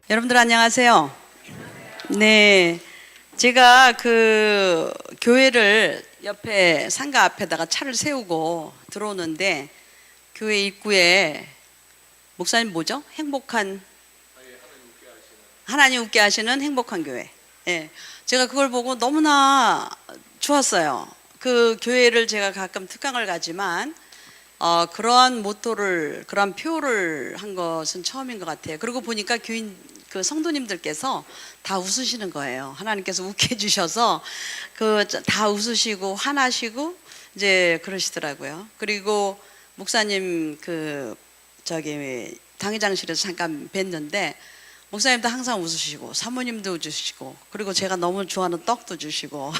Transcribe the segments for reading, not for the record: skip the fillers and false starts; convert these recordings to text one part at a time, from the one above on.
여러분들 안녕하세요. 네, 제가 그 교회를 옆에 상가 앞에다가 차를 세우고 들어오는데 교회 입구에 목사님 뭐죠? 행복한 하나님 웃게 하시는 행복한 교회. 예, 제가 그걸 보고 너무나 좋았어요. 그 교회를 제가 가끔 특강을 가지만 그러한 모토를, 그러한 표를 한 것은 처음인 것 같아요. 그러고 보니까 교인, 그 성도님들께서 다 웃으시는 거예요. 하나님께서 웃게 해주셔서 다 웃으시고 화나시고 이제 그러시더라고요. 그리고 목사님 당회장실에서 잠깐 뵀는데 목사님도 항상 웃으시고 사모님도 웃으시고 그리고 제가 너무 좋아하는 떡도 주시고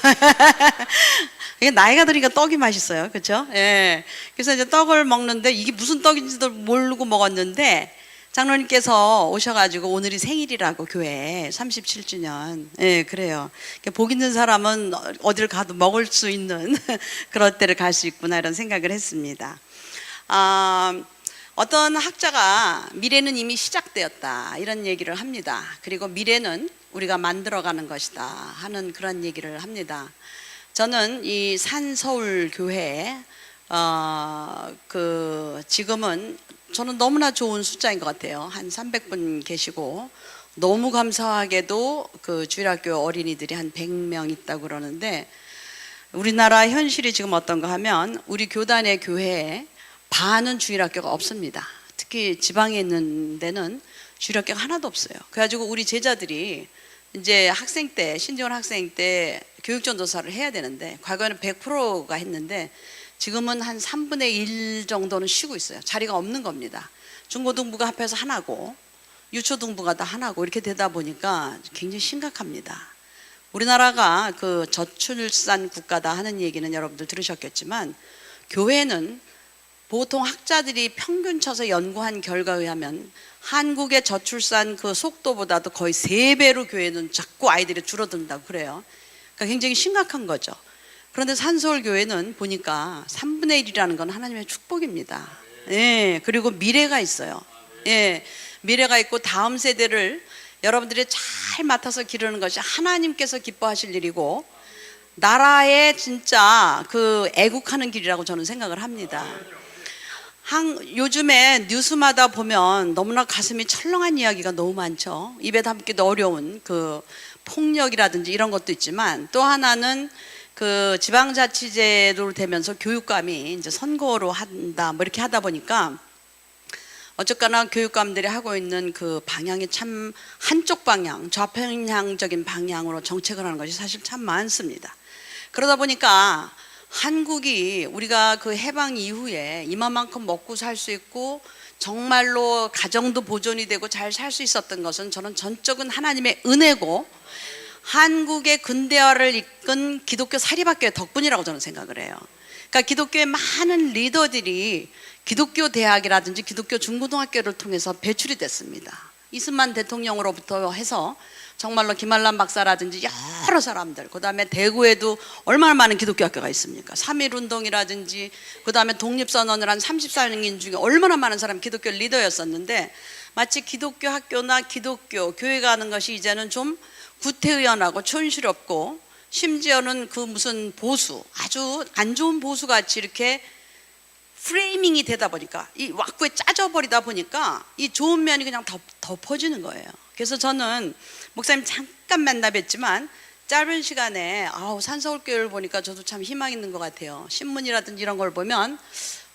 이게 나이가 드니까 떡이 맛있어요, 그렇죠? 예. 그래서 이제 떡을 먹는데 이게 무슨 떡인지도 모르고 먹었는데 장로님께서 오셔가지고 오늘이 생일이라고 교회 37주년. 예, 그래요. 복 있는 사람은 어딜 가도 먹을 수 있는 그럴 때를 갈 수 있구나 이런 생각을 했습니다. 어떤 학자가 미래는 이미 시작되었다 이런 얘기를 합니다. 그리고 미래는 우리가 만들어가는 것이다 하는 그런 얘기를 합니다. 저는 이 산서울교회에 지금은 저는 너무나 좋은 숫자인 것 같아요. 한 300분 계시고 너무 감사하게도 그 주일학교 어린이들이 한 100명 있다고 그러는데 우리나라 현실이 지금 어떤가 하면 우리 교단의 교회에 반은 주일학교가 없습니다. 특히 지방에 있는 데는 주일학교가 하나도 없어요. 그래가지고 우리 제자들이 이제 학생 때, 신지원 학생 때 교육전도사를 해야 되는데 과거에는 100%가 했는데 지금은 한 3분의 1 정도는 쉬고 있어요. 자리가 없는 겁니다. 중고등부가 합해서 하나고 유초등부가 다 하나고 이렇게 되다 보니까 굉장히 심각합니다. 우리나라가 그 저출산 국가다 하는 얘기는 여러분들 들으셨겠지만 교회는 보통 학자들이 평균 쳐서 연구한 결과에 의하면 한국의 저출산 그 속도보다도 거의 3배로 교회는 자꾸 아이들이 줄어든다고 그래요. 그러니까 굉장히 심각한 거죠. 그런데 산서울교회는 보니까 3분의 1이라는 건 하나님의 축복입니다. 예, 그리고 미래가 있어요. 예, 미래가 있고 다음 세대를 여러분들이 잘 맡아서 기르는 것이 하나님께서 기뻐하실 일이고 나라의 진짜 그 애국하는 길이라고 저는 생각을 합니다. 요즘에 뉴스마다 보면 너무나 가슴이 철렁한 이야기가 너무 많죠. 입에 담기도 어려운 그 폭력이라든지 이런 것도 있지만 또 하나는 그 지방자치제도로 되면서 교육감이 이제 선거로 한다 뭐 이렇게 하다 보니까 어쨌거나 교육감들이 하고 있는 그 방향이 참 한쪽 방향, 좌편향적인 방향으로 정책을 하는 것이 사실 참 많습니다. 그러다 보니까 한국이 우리가 그 해방 이후에 이만큼 먹고 살 수 있고 정말로 가정도 보존이 되고 잘 살 수 있었던 것은 저는 전적은 하나님의 은혜고 한국의 근대화를 이끈 기독교 사립학교의 덕분이라고 저는 생각을 해요. 그러니까 기독교의 많은 리더들이 기독교 대학이라든지 기독교 중고등학교를 통해서 배출이 됐습니다. 이승만 대통령으로부터 해서 정말로 김한란 박사라든지 여러 사람들, 그 다음에 대구에도 얼마나 많은 기독교 학교가 있습니까? 3.1운동이라든지 그 다음에 독립선언을 한 34년 중에 얼마나 많은 사람이 기독교 리더였었는데 마치 기독교 학교나 기독교 교회가 하는 것이 이제는 좀 구태의연하고 촌스럽고 심지어는 그 무슨 보수, 아주 안 좋은 보수같이 이렇게 프레이밍이 되다 보니까 이 왁구에 짜져버리다 보니까 이 좋은 면이 그냥 덮어지는 거예요. 그래서 저는 목사님 잠깐 만나 뵀지만 짧은 시간에 산서울교회를 보니까 저도 참 희망 있는 것 같아요. 신문이라든지 이런 걸 보면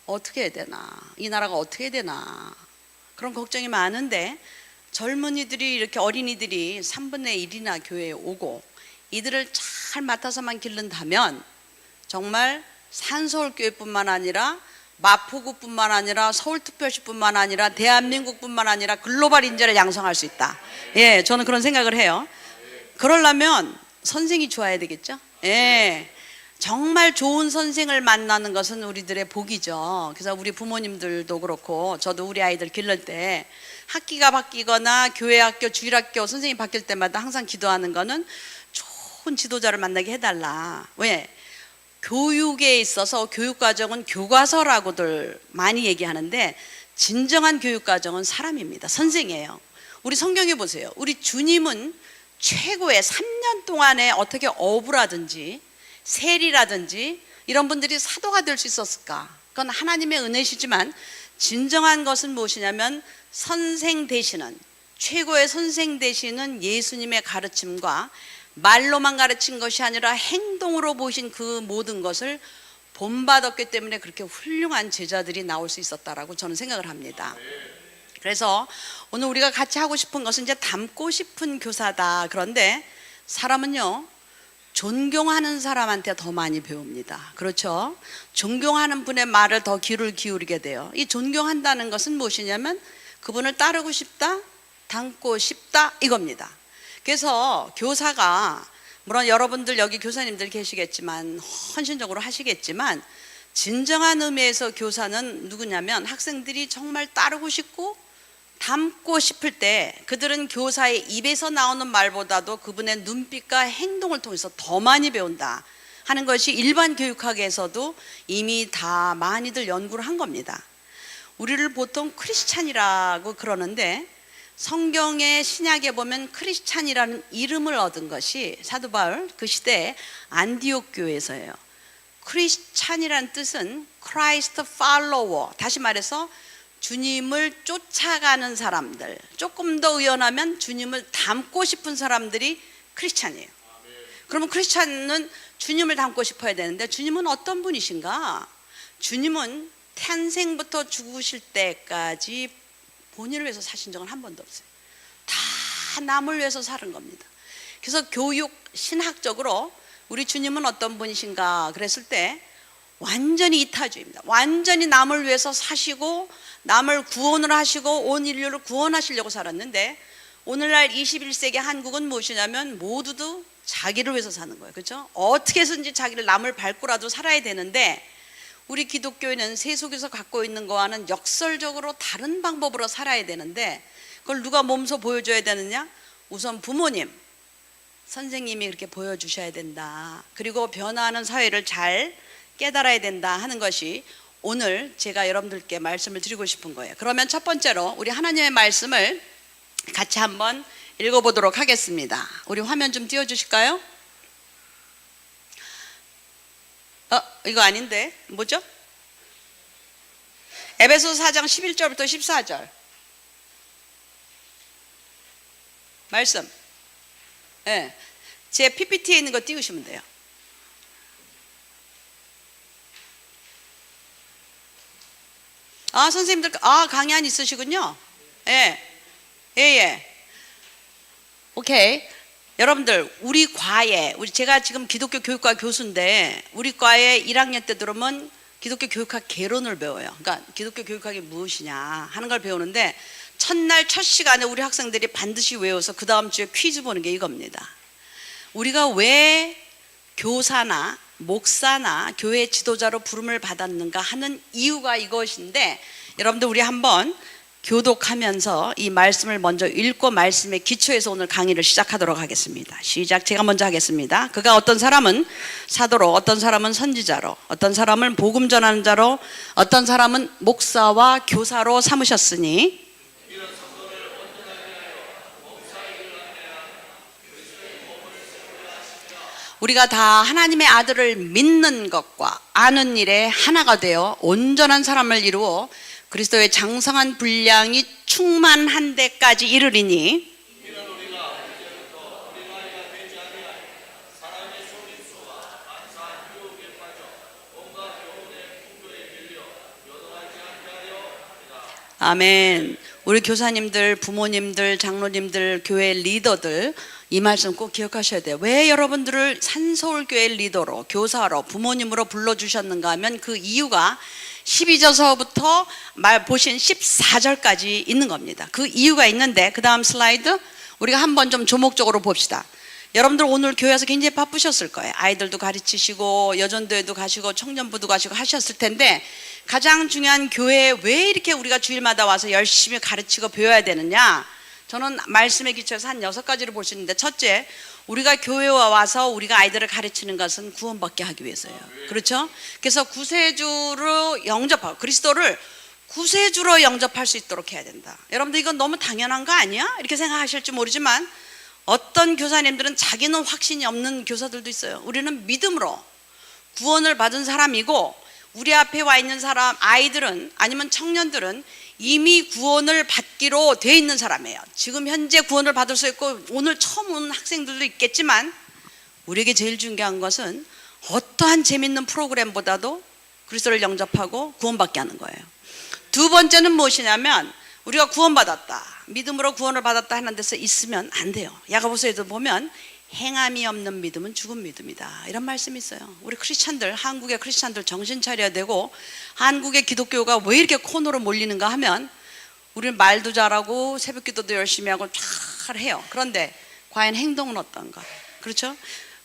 어떻게 해야 되나, 이 나라가 어떻게 해야 되나 그런 걱정이 많은데 젊은이들이 이렇게 어린이들이 3분의 1이나 교회에 오고 이들을 잘 맡아서만 기른다면 정말 산서울교회뿐만 아니라 마포구뿐만 아니라 서울특별시뿐만 아니라 대한민국뿐만 아니라 글로벌 인재를 양성할 수 있다. 예, 저는 그런 생각을 해요. 그러려면 선생이 좋아야 되겠죠. 예, 정말 좋은 선생을 만나는 것은 우리들의 복이죠. 그래서 우리 부모님들도 그렇고 저도 우리 아이들 기를 때 학기가 바뀌거나 교회 학교, 주일학교 선생님 바뀔 때마다 항상 기도하는 거는 좋은 지도자를 만나게 해달라. 왜? 교육에 있어서 교육과정은 교과서라고들 많이 얘기하는데 진정한 교육과정은 사람입니다. 선생이에요. 우리 성경에 보세요. 우리 주님은 최고의 3년 동안에 어떻게 어부라든지 세리라든지 이런 분들이 사도가 될 수 있었을까? 그건 하나님의 은혜시지만 진정한 것은 무엇이냐면 선생 되시는, 최고의 선생 되시는 예수님의 가르침과 말로만 가르친 것이 아니라 행동으로 보신 그 모든 것을 본받았기 때문에 그렇게 훌륭한 제자들이 나올 수 있었다라고 저는 생각을 합니다. 그래서 오늘 우리가 같이 하고 싶은 것은 이제 닮고 싶은 교사다. 그런데 사람은요, 존경하는 사람한테 더 많이 배웁니다. 그렇죠? 존경하는 분의 말을 더 귀를 기울이게 돼요. 이 존경한다는 것은 무엇이냐면 그분을 따르고 싶다, 닮고 싶다 이겁니다. 그래서 교사가, 물론 여러분들 여기 교사님들 계시겠지만 헌신적으로 하시겠지만, 진정한 의미에서 교사는 누구냐면 학생들이 정말 따르고 싶고 닮고 싶을 때 그들은 교사의 입에서 나오는 말보다도 그분의 눈빛과 행동을 통해서 더 많이 배운다 하는 것이 일반 교육학에서도 이미 다 많이들 연구를 한 겁니다. 우리를 보통 크리스찬이라고 그러는데 성경의 신약에 보면 크리스찬이라는 이름을 얻은 것이 사도 바울 그 시대에 안디옥 교회에서예요. 크리스찬이라는 뜻은 Christ follower, 다시 말해서 주님을 쫓아가는 사람들, 조금 더 의연하면 주님을 닮고 싶은 사람들이 크리스찬이에요. 그러면 크리스찬은 주님을 닮고 싶어야 되는데 주님은 어떤 분이신가? 주님은 탄생부터 죽으실 때까지 본인을 위해서 사신 적은 한 번도 없어요. 다 남을 위해서 사는 겁니다. 그래서 교육 신학적으로 우리 주님은 어떤 분이신가 그랬을 때 완전히 이타주의입니다. 완전히 남을 위해서 사시고 남을 구원을 하시고 온 인류를 구원하시려고 살았는데, 오늘날 21세기 한국은 무엇이냐면 모두도 자기를 위해서 사는 거예요. 그렇죠? 어떻게 해서든지 자기를 남을 밟고라도 살아야 되는데, 우리 기독교인은 세속에서 갖고 있는 거와는 역설적으로 다른 방법으로 살아야 되는데, 그걸 누가 몸소 보여줘야 되느냐? 우선 부모님, 선생님이 그렇게 보여주셔야 된다. 그리고 변화하는 사회를 잘 깨달아야 된다 하는 것이 오늘 제가 여러분들께 말씀을 드리고 싶은 거예요. 그러면 첫 번째로 우리 하나님의 말씀을 같이 한번 읽어보도록 하겠습니다. 우리 화면 좀 띄워주실까요? 이거 아닌데 뭐죠? 에베소서 4장 11절부터 14절 말씀. 네. 제 PPT에 있는 거 띄우시면 돼요. 선생님들, 강의 있으시군요. 예. 오케이. 여러분들, 우리 과에, 제가 지금 기독교 교육과 교수인데, 우리 과에 1학년 때 들어오면 기독교 교육학 개론을 배워요. 그러니까 기독교 교육학이 무엇이냐 하는 걸 배우는데, 첫날 첫 시간에 우리 학생들이 반드시 외워서 그 다음 주에 퀴즈 보는 게 이겁니다. 우리가 왜 교사나 목사나 교회 지도자로 부름을 받았는가 하는 이유가 이것인데, 여러분들 우리 한번 교독하면서 이 말씀을 먼저 읽고 말씀의 기초에서 오늘 강의를 시작하도록 하겠습니다. 시작. 제가 먼저 하겠습니다. 그가 어떤 사람은 사도로, 어떤 사람은 선지자로, 어떤 사람은 복음 전하는 자로, 어떤 사람은 목사와 교사로 삼으셨으니, 우리가 다 하나님의 아들을 믿는 것과 아는 일에 하나가 되어 온전한 사람을 이루어 그리스도의 장성한 분량이 충만한 데까지 이르리니, 아멘. 우리 교사님들, 부모님들, 장로님들, 교회 리더들 이 말씀 꼭 기억하셔야 돼요. 왜 여러분들을 산서울교회 리더로, 교사로, 부모님으로 불러주셨는가 하면 그 이유가 12절서부터 보신 14절까지 있는 겁니다. 그 이유가 있는데, 그 다음 슬라이드 우리가 한번 좀 조목적으로 봅시다. 여러분들 오늘 교회에서 굉장히 바쁘셨을 거예요. 아이들도 가르치시고 여전도에도 가시고 청년부도 가시고 하셨을 텐데, 가장 중요한 교회에 왜 이렇게 우리가 주일마다 와서 열심히 가르치고 배워야 되느냐? 저는 말씀의 기초에서 한 6가지를 볼 수 있는데, 첫째, 우리가 교회에 와서 우리가 아이들을 가르치는 것은 구원받게 하기 위해서예요. 그렇죠? 그래서 구세주로 영접하고 그리스도를 구세주로 영접할 수 있도록 해야 된다. 여러분들 이건 너무 당연한 거 아니야? 이렇게 생각하실지 모르지만 어떤 교사님들은 자기는 확신이 없는 교사들도 있어요. 우리는 믿음으로 구원을 받은 사람이고 우리 앞에 와 있는 사람, 아이들은 아니면 청년들은 이미 구원을 받기로 돼 있는 사람이에요. 지금 현재 구원을 받을 수 있고 오늘 처음 오는 학생들도 있겠지만 우리에게 제일 중요한 것은 어떠한 재밌는 프로그램보다도 그리스도를 영접하고 구원받게 하는 거예요. 두 번째는 무엇이냐면 우리가 구원받았다, 믿음으로 구원을 받았다 하는 데서 있으면 안 돼요. 야고보서에도 보면 행함이 없는 믿음은 죽은 믿음이다, 이런 말씀이 있어요. 우리 크리스찬들, 한국의 크리스찬들 정신 차려야 되고, 한국의 기독교가 왜 이렇게 코너로 몰리는가 하면 우리는 말도 잘하고 새벽 기도도 열심히 하고 잘 해요. 그런데 과연 행동은 어떤가? 그렇죠?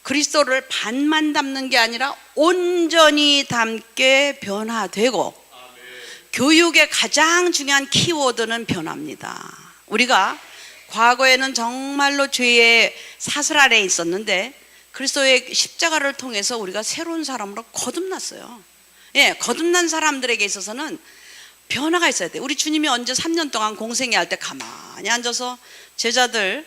그리스도를 반만 담는 게 아니라 온전히 담게 변화되고, 교육의 가장 중요한 키워드는 변화입니다. 우리가 과거에는 정말로 죄의 사슬 아래에 있었는데 그리스도의 십자가를 통해서 우리가 새로운 사람으로 거듭났어요. 예, 거듭난 사람들에게 있어서는 변화가 있어야 돼요. 우리 주님이 언제 3년 동안 공생애 할 때 가만히 앉아서 제자들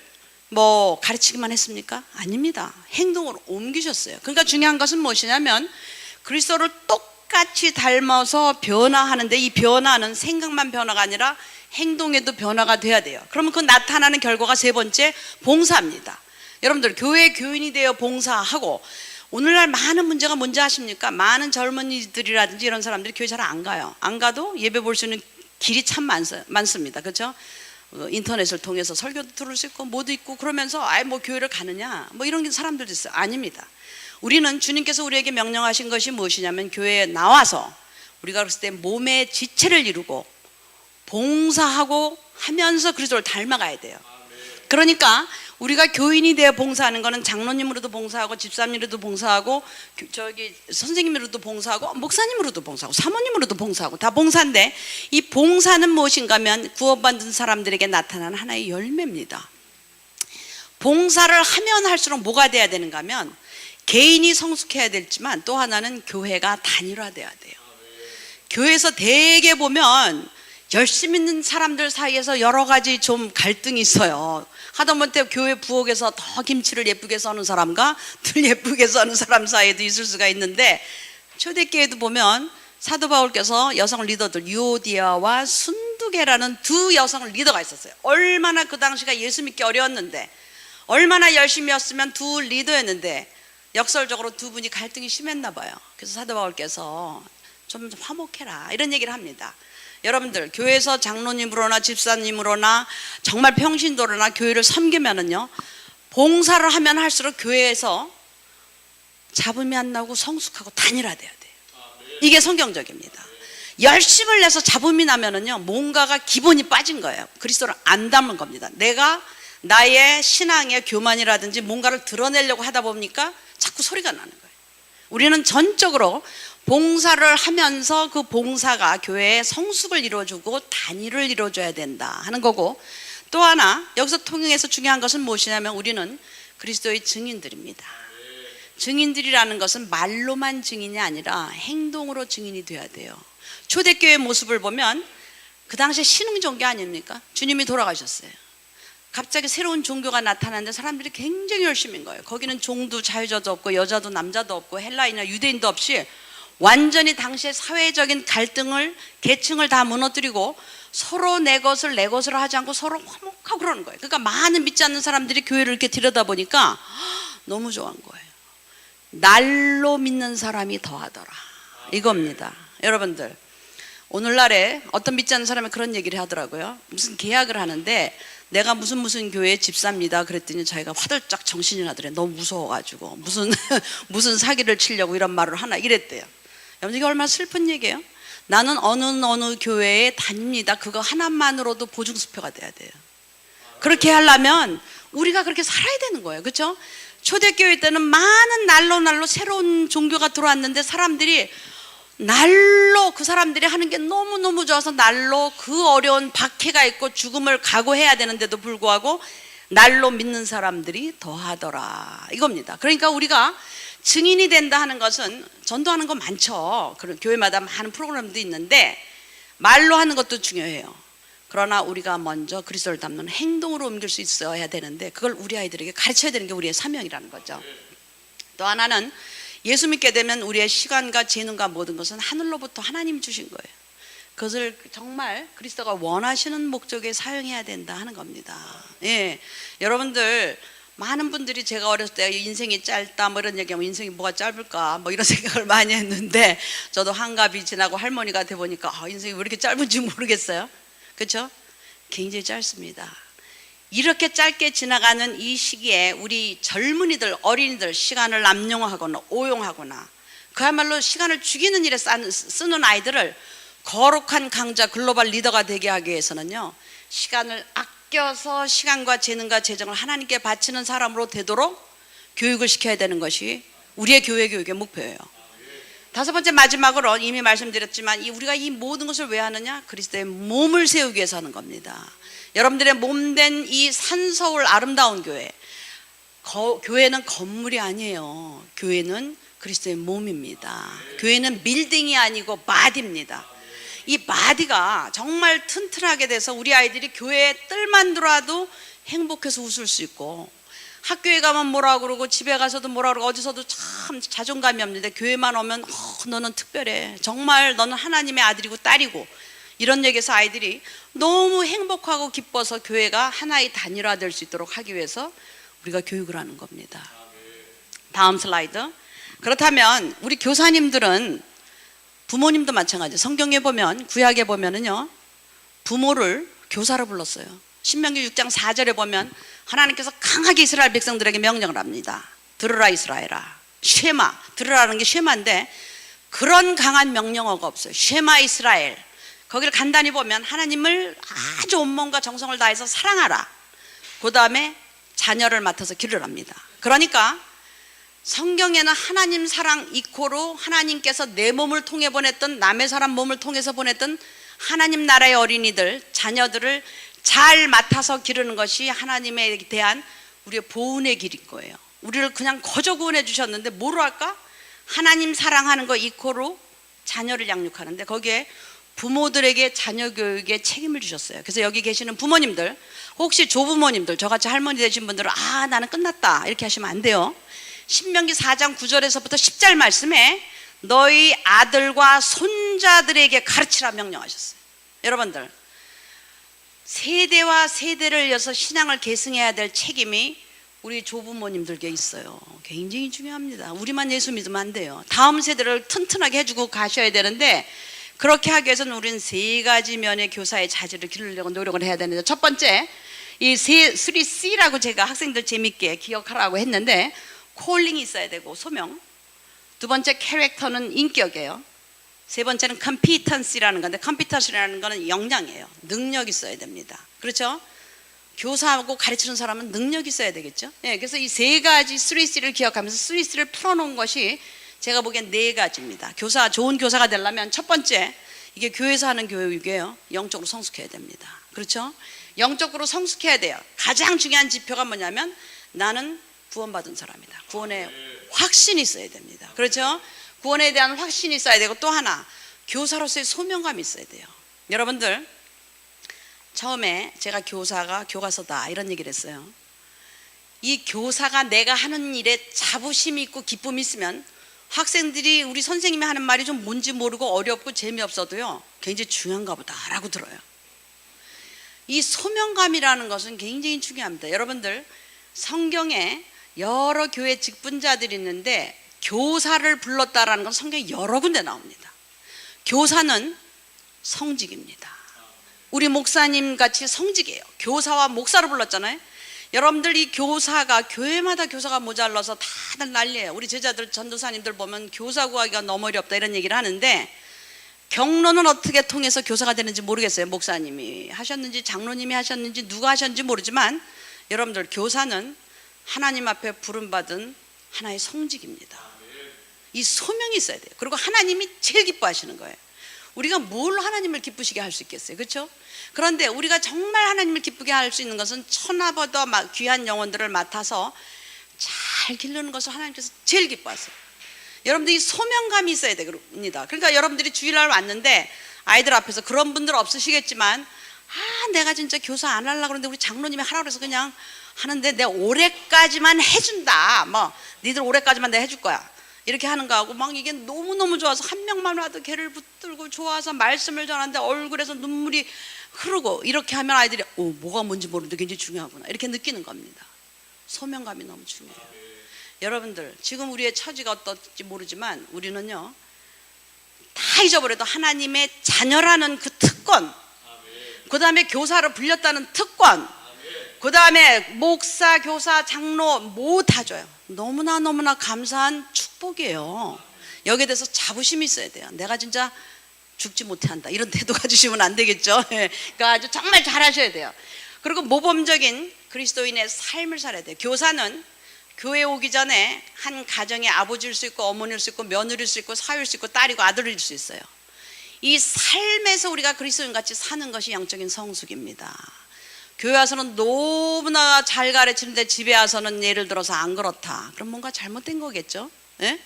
뭐 가르치기만 했습니까? 아닙니다. 행동으로 옮기셨어요. 그러니까 중요한 것은 무엇이냐면 그리스도를 똑같이 닮아서 변화하는데, 이 변화는 생각만 변화가 아니라 행동에도 변화가 돼야 돼요. 그러면 그 나타나는 결과가 세 번째, 봉사입니다. 여러분들 교회 교인이 되어 봉사하고, 오늘날 많은 문제가 뭔지 아십니까? 많은 젊은이들이라든지 이런 사람들이 교회 잘 안 가요. 안 가도 예배 볼 수 있는 길이 참 많습니다. 그렇죠? 인터넷을 통해서 설교도 들을 수 있고 뭐도 있고, 그러면서 아예 뭐 교회를 가느냐 뭐 이런 사람들도 있어요. 아닙니다. 우리는 주님께서 우리에게 명령하신 것이 무엇이냐면 교회에 나와서 우리가 그랬을 때 몸의 지체를 이루고 봉사하고 하면서 그리스도를 닮아가야 돼요. 그러니까 우리가 교인이 되어 봉사하는 것은 장로님으로도 봉사하고 집사님으로도 봉사하고 선생님으로도 봉사하고 목사님으로도 봉사하고 사모님으로도 봉사하고 다 봉사인데, 이 봉사는 무엇인가 하면 구원받은 사람들에게 나타나는 하나의 열매입니다. 봉사를 하면 할수록 뭐가 돼야 되는가 하면 개인이 성숙해야 되지만 또 하나는 교회가 단일화돼야 돼요. 교회에서 대개 보면 열심히 있는 사람들 사이에서 여러 가지 좀 갈등이 있어요. 하다못해 교회 부엌에서 더 김치를 예쁘게 써는 사람과 덜 예쁘게 써는 사람 사이에도 있을 수가 있는데, 초대교회도 보면 사도 바울께서 여성 리더들 유오디아와 순두계라는 두 여성 리더가 있었어요. 얼마나 그 당시가 예수 믿기 어려웠는데, 얼마나 열심히 했으면 두 리더였는데 역설적으로 두 분이 갈등이 심했나 봐요. 그래서 사도 바울께서 좀 화목해라 이런 얘기를 합니다. 여러분들 교회에서 장로님으로나 집사님으로나 정말 평신도로나 교회를 섬기면은요, 봉사를 하면 할수록 교회에서 잡음이 안 나고 성숙하고 단일화돼야 돼요. 이게 성경적입니다. 열심을 내서 잡음이 나면은요, 뭔가가 기본이 빠진 거예요. 그리스도를 안 닮은 겁니다. 내가 나의 신앙의 교만이라든지 뭔가를 드러내려고 하다 보니까 자꾸 소리가 나는 거예요. 우리는 전적으로 봉사를 하면서 그 봉사가 교회의 성숙을 이루어주고 단위를 이루어줘야 된다 하는 거고, 또 하나 여기서 통용해서 중요한 것은 무엇이냐면 우리는 그리스도의 증인들입니다. 증인들이라는 것은 말로만 증인이 아니라 행동으로 증인이 돼야 돼요. 초대교회의 모습을 보면 그 당시에 신흥 종교 아닙니까? 주님이 돌아가셨어요. 갑자기 새로운 종교가 나타났는데 사람들이 굉장히 열심인 거예요. 거기는 종도 자유자도 없고 여자도 남자도 없고 헬라인이나 유대인도 없이 완전히 당시의 사회적인 갈등을, 계층을 다 무너뜨리고 서로 내 것을 하지 않고 서로 화목하고 그러는 거예요. 그러니까 많은 믿지 않는 사람들이 교회를 이렇게 들여다보니까 너무 좋아한 거예요. 날로 믿는 사람이 더하더라 이겁니다. 여러분들 오늘날에 어떤 믿지 않는 사람이 그런 얘기를 하더라고요. 무슨 계약을 하는데 내가 무슨 교회 집사입니다 그랬더니 자기가 화들짝 정신이 나더래. 너무 무서워가지고 무슨 사기를 치려고 이런 말을 하나 이랬대요. 여러분 이게 얼마나 슬픈 얘기예요. 나는 어느 교회에 다닙니다. 그거 하나만으로도 보증수표가 돼야 돼요. 그렇게 하려면 우리가 그렇게 살아야 되는 거예요. 그렇죠? 초대교회 때는 많은 날로 새로운 종교가 들어왔는데 사람들이 날로 그 사람들이 하는 게 너무너무 좋아서 날로 그 어려운 박해가 있고 죽음을 각오해야 되는데도 불구하고 날로 믿는 사람들이 더하더라 이겁니다. 그러니까 우리가 증인이 된다 하는 것은 전도하는 거 많죠. 그런 교회마다 많은 프로그램도 있는데 말로 하는 것도 중요해요. 그러나 우리가 먼저 그리스도를 닮는 행동으로 옮길 수 있어야 되는데 그걸 우리 아이들에게 가르쳐야 되는 게 우리의 사명이라는 거죠. 또 하나는 예수 믿게 되면 우리의 시간과 재능과 모든 것은 하늘로부터 하나님이 주신 거예요. 그것을 정말 그리스도가 원하시는 목적에 사용해야 된다 하는 겁니다. 예, 여러분들 많은 분들이 제가 어렸을 때 인생이 짧다 뭐 이런 얘기하면 인생이 뭐가 짧을까 뭐 이런 생각을 많이 했는데 저도 한갑이 지나고 할머니가 돼 보니까 인생이 왜 이렇게 짧은지 모르겠어요. 그렇죠? 굉장히 짧습니다. 이렇게 짧게 지나가는 이 시기에 우리 젊은이들, 어린이들 시간을 남용하거나 오용하거나 그야말로 시간을 죽이는 일에 쓰는 아이들을 거룩한 강자 글로벌 리더가 되게 하기 위해서는요, 시간을 아껴서 시간과 재능과 재정을 하나님께 바치는 사람으로 되도록 교육을 시켜야 되는 것이 우리의 교회 교육의 목표예요. 다섯 번째, 마지막으로 이미 말씀드렸지만 우리가 이 모든 것을 왜 하느냐? 그리스도의 몸을 세우기 위해서 하는 겁니다. 여러분들의 몸된 이 산서울 아름다운 교회, 교회는 건물이 아니에요. 교회는 그리스도의 몸입니다. 교회는 빌딩이 아니고 바디입니다. 이 바디가 정말 튼튼하게 돼서 우리 아이들이 교회에 뜰만 들어와도 행복해서 웃을 수 있고, 학교에 가면 뭐라 그러고 집에 가서도 뭐라 그러고 어디서도 참 자존감이 없는데 교회만 오면 너는 특별해, 정말 너는 하나님의 아들이고 딸이고, 이런 얘기에서 아이들이 너무 행복하고 기뻐서 교회가 하나의 단일화될 수 있도록 하기 위해서 우리가 교육을 하는 겁니다. 다음 슬라이드. 그렇다면 우리 교사님들은, 부모님도 마찬가지. 성경에 보면, 구약에 보면은요, 부모를 교사로 불렀어요. 신명기 6장 4절에 보면 하나님께서 강하게 이스라엘 백성들에게 명령을 합니다. 들으라 이스라엘아. 쉐마, 들으라는 게 쉐마인데 그런 강한 명령어가 없어요. 쉐마 이스라엘. 거기를 간단히 보면 하나님을 아주 온몸과 정성을 다해서 사랑하라. 그 다음에 자녀를 맡아서 기르랍니다. 그러니까 성경에는 하나님 사랑 이코로 하나님께서 내 몸을 통해 보냈던, 남의 사람 몸을 통해서 보냈던 하나님 나라의 어린이들, 자녀들을 잘 맡아서 기르는 것이 하나님에 대한 우리의 보은의 길인 거예요. 우리를 그냥 거저 구원해 주셨는데 뭐로 할까? 하나님 사랑하는 거 이코로 자녀를 양육하는데 거기에 부모들에게 자녀 교육에 책임을 주셨어요. 그래서 여기 계시는 부모님들, 혹시 조부모님들, 저같이 할머니 되신 분들은 나는 끝났다 이렇게 하시면 안 돼요. 신명기 4장 9절에서부터 10절 말씀에 너희 아들과 손자들에게 가르치라 명령하셨어요. 여러분들, 세대와 세대를 이어서 신앙을 계승해야 될 책임이 우리 조부모님들께 있어요. 굉장히 중요합니다. 우리만 예수 믿으면 안 돼요. 다음 세대를 튼튼하게 해주고 가셔야 되는데, 그렇게 하기 위해서는 우리는 세 가지 면의 교사의 자질을 기르려고 노력을 해야 되는데, 첫 번째, 이 3C라고 제가 학생들 재밌게 기억하라고 했는데, 콜링이 있어야 되고 소명, 두 번째 캐릭터는 인격이에요, 세 번째는 competency라는 건데, competency라는 거는 역량이에요. 능력이 있어야 됩니다. 그렇죠? 교사하고 가르치는 사람은 능력이 있어야 되겠죠. 네, 그래서 이 세 가지 3C를 기억하면서 3C를 풀어놓은 것이 제가 보기엔 네 가지입니다. 좋은 교사가 되려면 첫 번째, 이게 교회에서 하는 교육이에요. 영적으로 성숙해야 됩니다. 그렇죠? 영적으로 성숙해야 돼요. 가장 중요한 지표가 뭐냐면 나는 구원받은 사람이다. 구원의 확신이 있어야 됩니다. 그렇죠? 구원에 대한 확신이 있어야 되고, 또 하나, 교사로서의 소명감이 있어야 돼요. 여러분들, 처음에 제가 교사가 교과서다 이런 얘기를 했어요. 이 교사가 내가 하는 일에 자부심이 있고 기쁨이 있으면 학생들이 우리 선생님이 하는 말이 좀 뭔지 모르고 어렵고 재미없어도요, 굉장히 중요한가 보다라고 들어요. 이 소명감이라는 것은 굉장히 중요합니다. 여러분들, 성경에 여러 교회 직분자들이 있는데 교사를 불렀다라는 건 성경에 여러 군데 나옵니다. 교사는 성직입니다. 우리 목사님 같이 성직이에요. 교사와 목사를 불렀잖아요. 여러분들, 이 교사가, 교회마다 교사가 모자라서 다들 난리예요. 우리 제자들, 전도사님들 보면 교사 구하기가 너무 어렵다 이런 얘기를 하는데, 경로는 어떻게 통해서 교사가 되는지 모르겠어요. 목사님이 하셨는지 장로님이 하셨는지 누가 하셨는지 모르지만, 여러분들, 교사는 하나님 앞에 부름받은 하나의 성직입니다. 이 소명이 있어야 돼요. 그리고 하나님이 제일 기뻐하시는 거예요. 우리가 뭘 하나님을 기쁘시게 할 수 있겠어요? 그렇죠? 그런데 우리가 정말 하나님을 기쁘게 할 수 있는 것은 천하보다 귀한 영혼들을 맡아서 잘 기르는 것을 하나님께서 제일 기뻐하세요. 여러분들이 소명감이 있어야 됩니다. 그러니까 여러분들이 주일날 왔는데 아이들 앞에서 그런 분들 없으시겠지만 내가 진짜 교사 안 하려고 그러는데 우리 장로님이 하라고 그래서 그냥 하는데 내가 올해까지만 해준다. 뭐 니들 올해까지만 내가 해줄 거야. 이렇게 하는 거하고 막 이게 너무너무 좋아서 한 명만 와도 걔를 붙들고 좋아서 말씀을 전하는데 얼굴에서 눈물이 흐르고 이렇게 하면 아이들이 뭐가 뭔지 모르는데 굉장히 중요하구나 이렇게 느끼는 겁니다. 소명감이 너무 중요해요. 여러분들 지금 우리의 처지가 어떨지 모르지만 우리는요 다 잊어버려도 하나님의 자녀라는 그 특권, 그 다음에 교사로 불렸다는 특권, 그 다음에 목사, 교사, 장로 뭐 다 줘요. 너무나 감사한 축복이에요. 여기에 대해서 자부심이 있어야 돼요. 내가 진짜 죽지 못해 한다 이런 태도 가지시면 안 되겠죠. 그러니까 아주 정말 잘하셔야 돼요. 그리고 모범적인 그리스도인의 삶을 살아야 돼요. 교사는 교회 오기 전에 한 가정의 아버지일 수 있고 어머니일 수 있고 며느리일 수 있고 사위일 수 있고 딸이고 아들일 수 있어요. 이 삶에서 우리가 그리스도인같이 사는 것이 영적인 성숙입니다. 교회 와서는 너무나 잘 가르치는데 집에 와서는 예를 들어서 안 그렇다. 그럼 뭔가 잘못된 거겠죠. 예?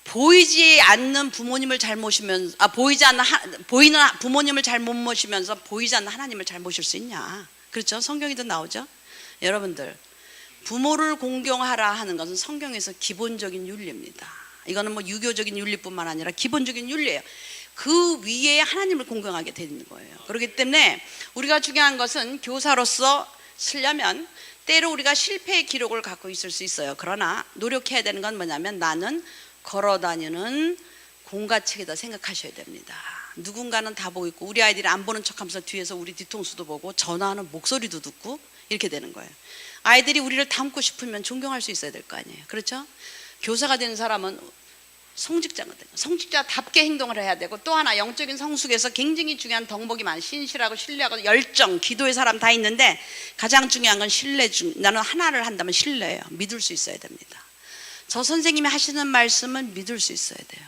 보이지 않는 부모님을 잘 모시면서 보이는 부모님을 잘 못 모시면서 보이지 않는 하나님을 잘 모실 수 있냐. 그렇죠? 성경에도 나오죠. 여러분들 부모를 공경하라 하는 것은 성경에서 기본적인 윤리입니다. 이거는 뭐 유교적인 윤리뿐만 아니라 기본적인 윤리예요. 그 위에 하나님을 공경하게 되는 거예요. 그렇기 때문에 우리가 중요한 것은 교사로서 쓰려면 때로 우리가 실패의 기록을 갖고 있을 수 있어요. 그러나 노력해야 되는 건 뭐냐면 나는 걸어다니는 공가책이다 생각하셔야 됩니다. 누군가는 다 보고 있고 우리 아이들이 안 보는 척하면서 뒤에서 우리 뒤통수도 보고 전화하는 목소리도 듣고 이렇게 되는 거예요. 아이들이 우리를 닮고 싶으면 존경할 수 있어야 될 거 아니에요. 그렇죠? 교사가 되는 사람은 성직자거든요. 성직자답게 행동을 해야 되고 또 하나 영적인 성숙에서 굉장히 중요한 덕목이 많아요. 신실하고 신뢰하고 열정, 기도의 사람 다 있는데 가장 중요한 건 신뢰 나는 하나를 한다면 신뢰예요. 믿을 수 있어야 됩니다. 저 선생님이 하시는 말씀은 믿을 수 있어야 돼요.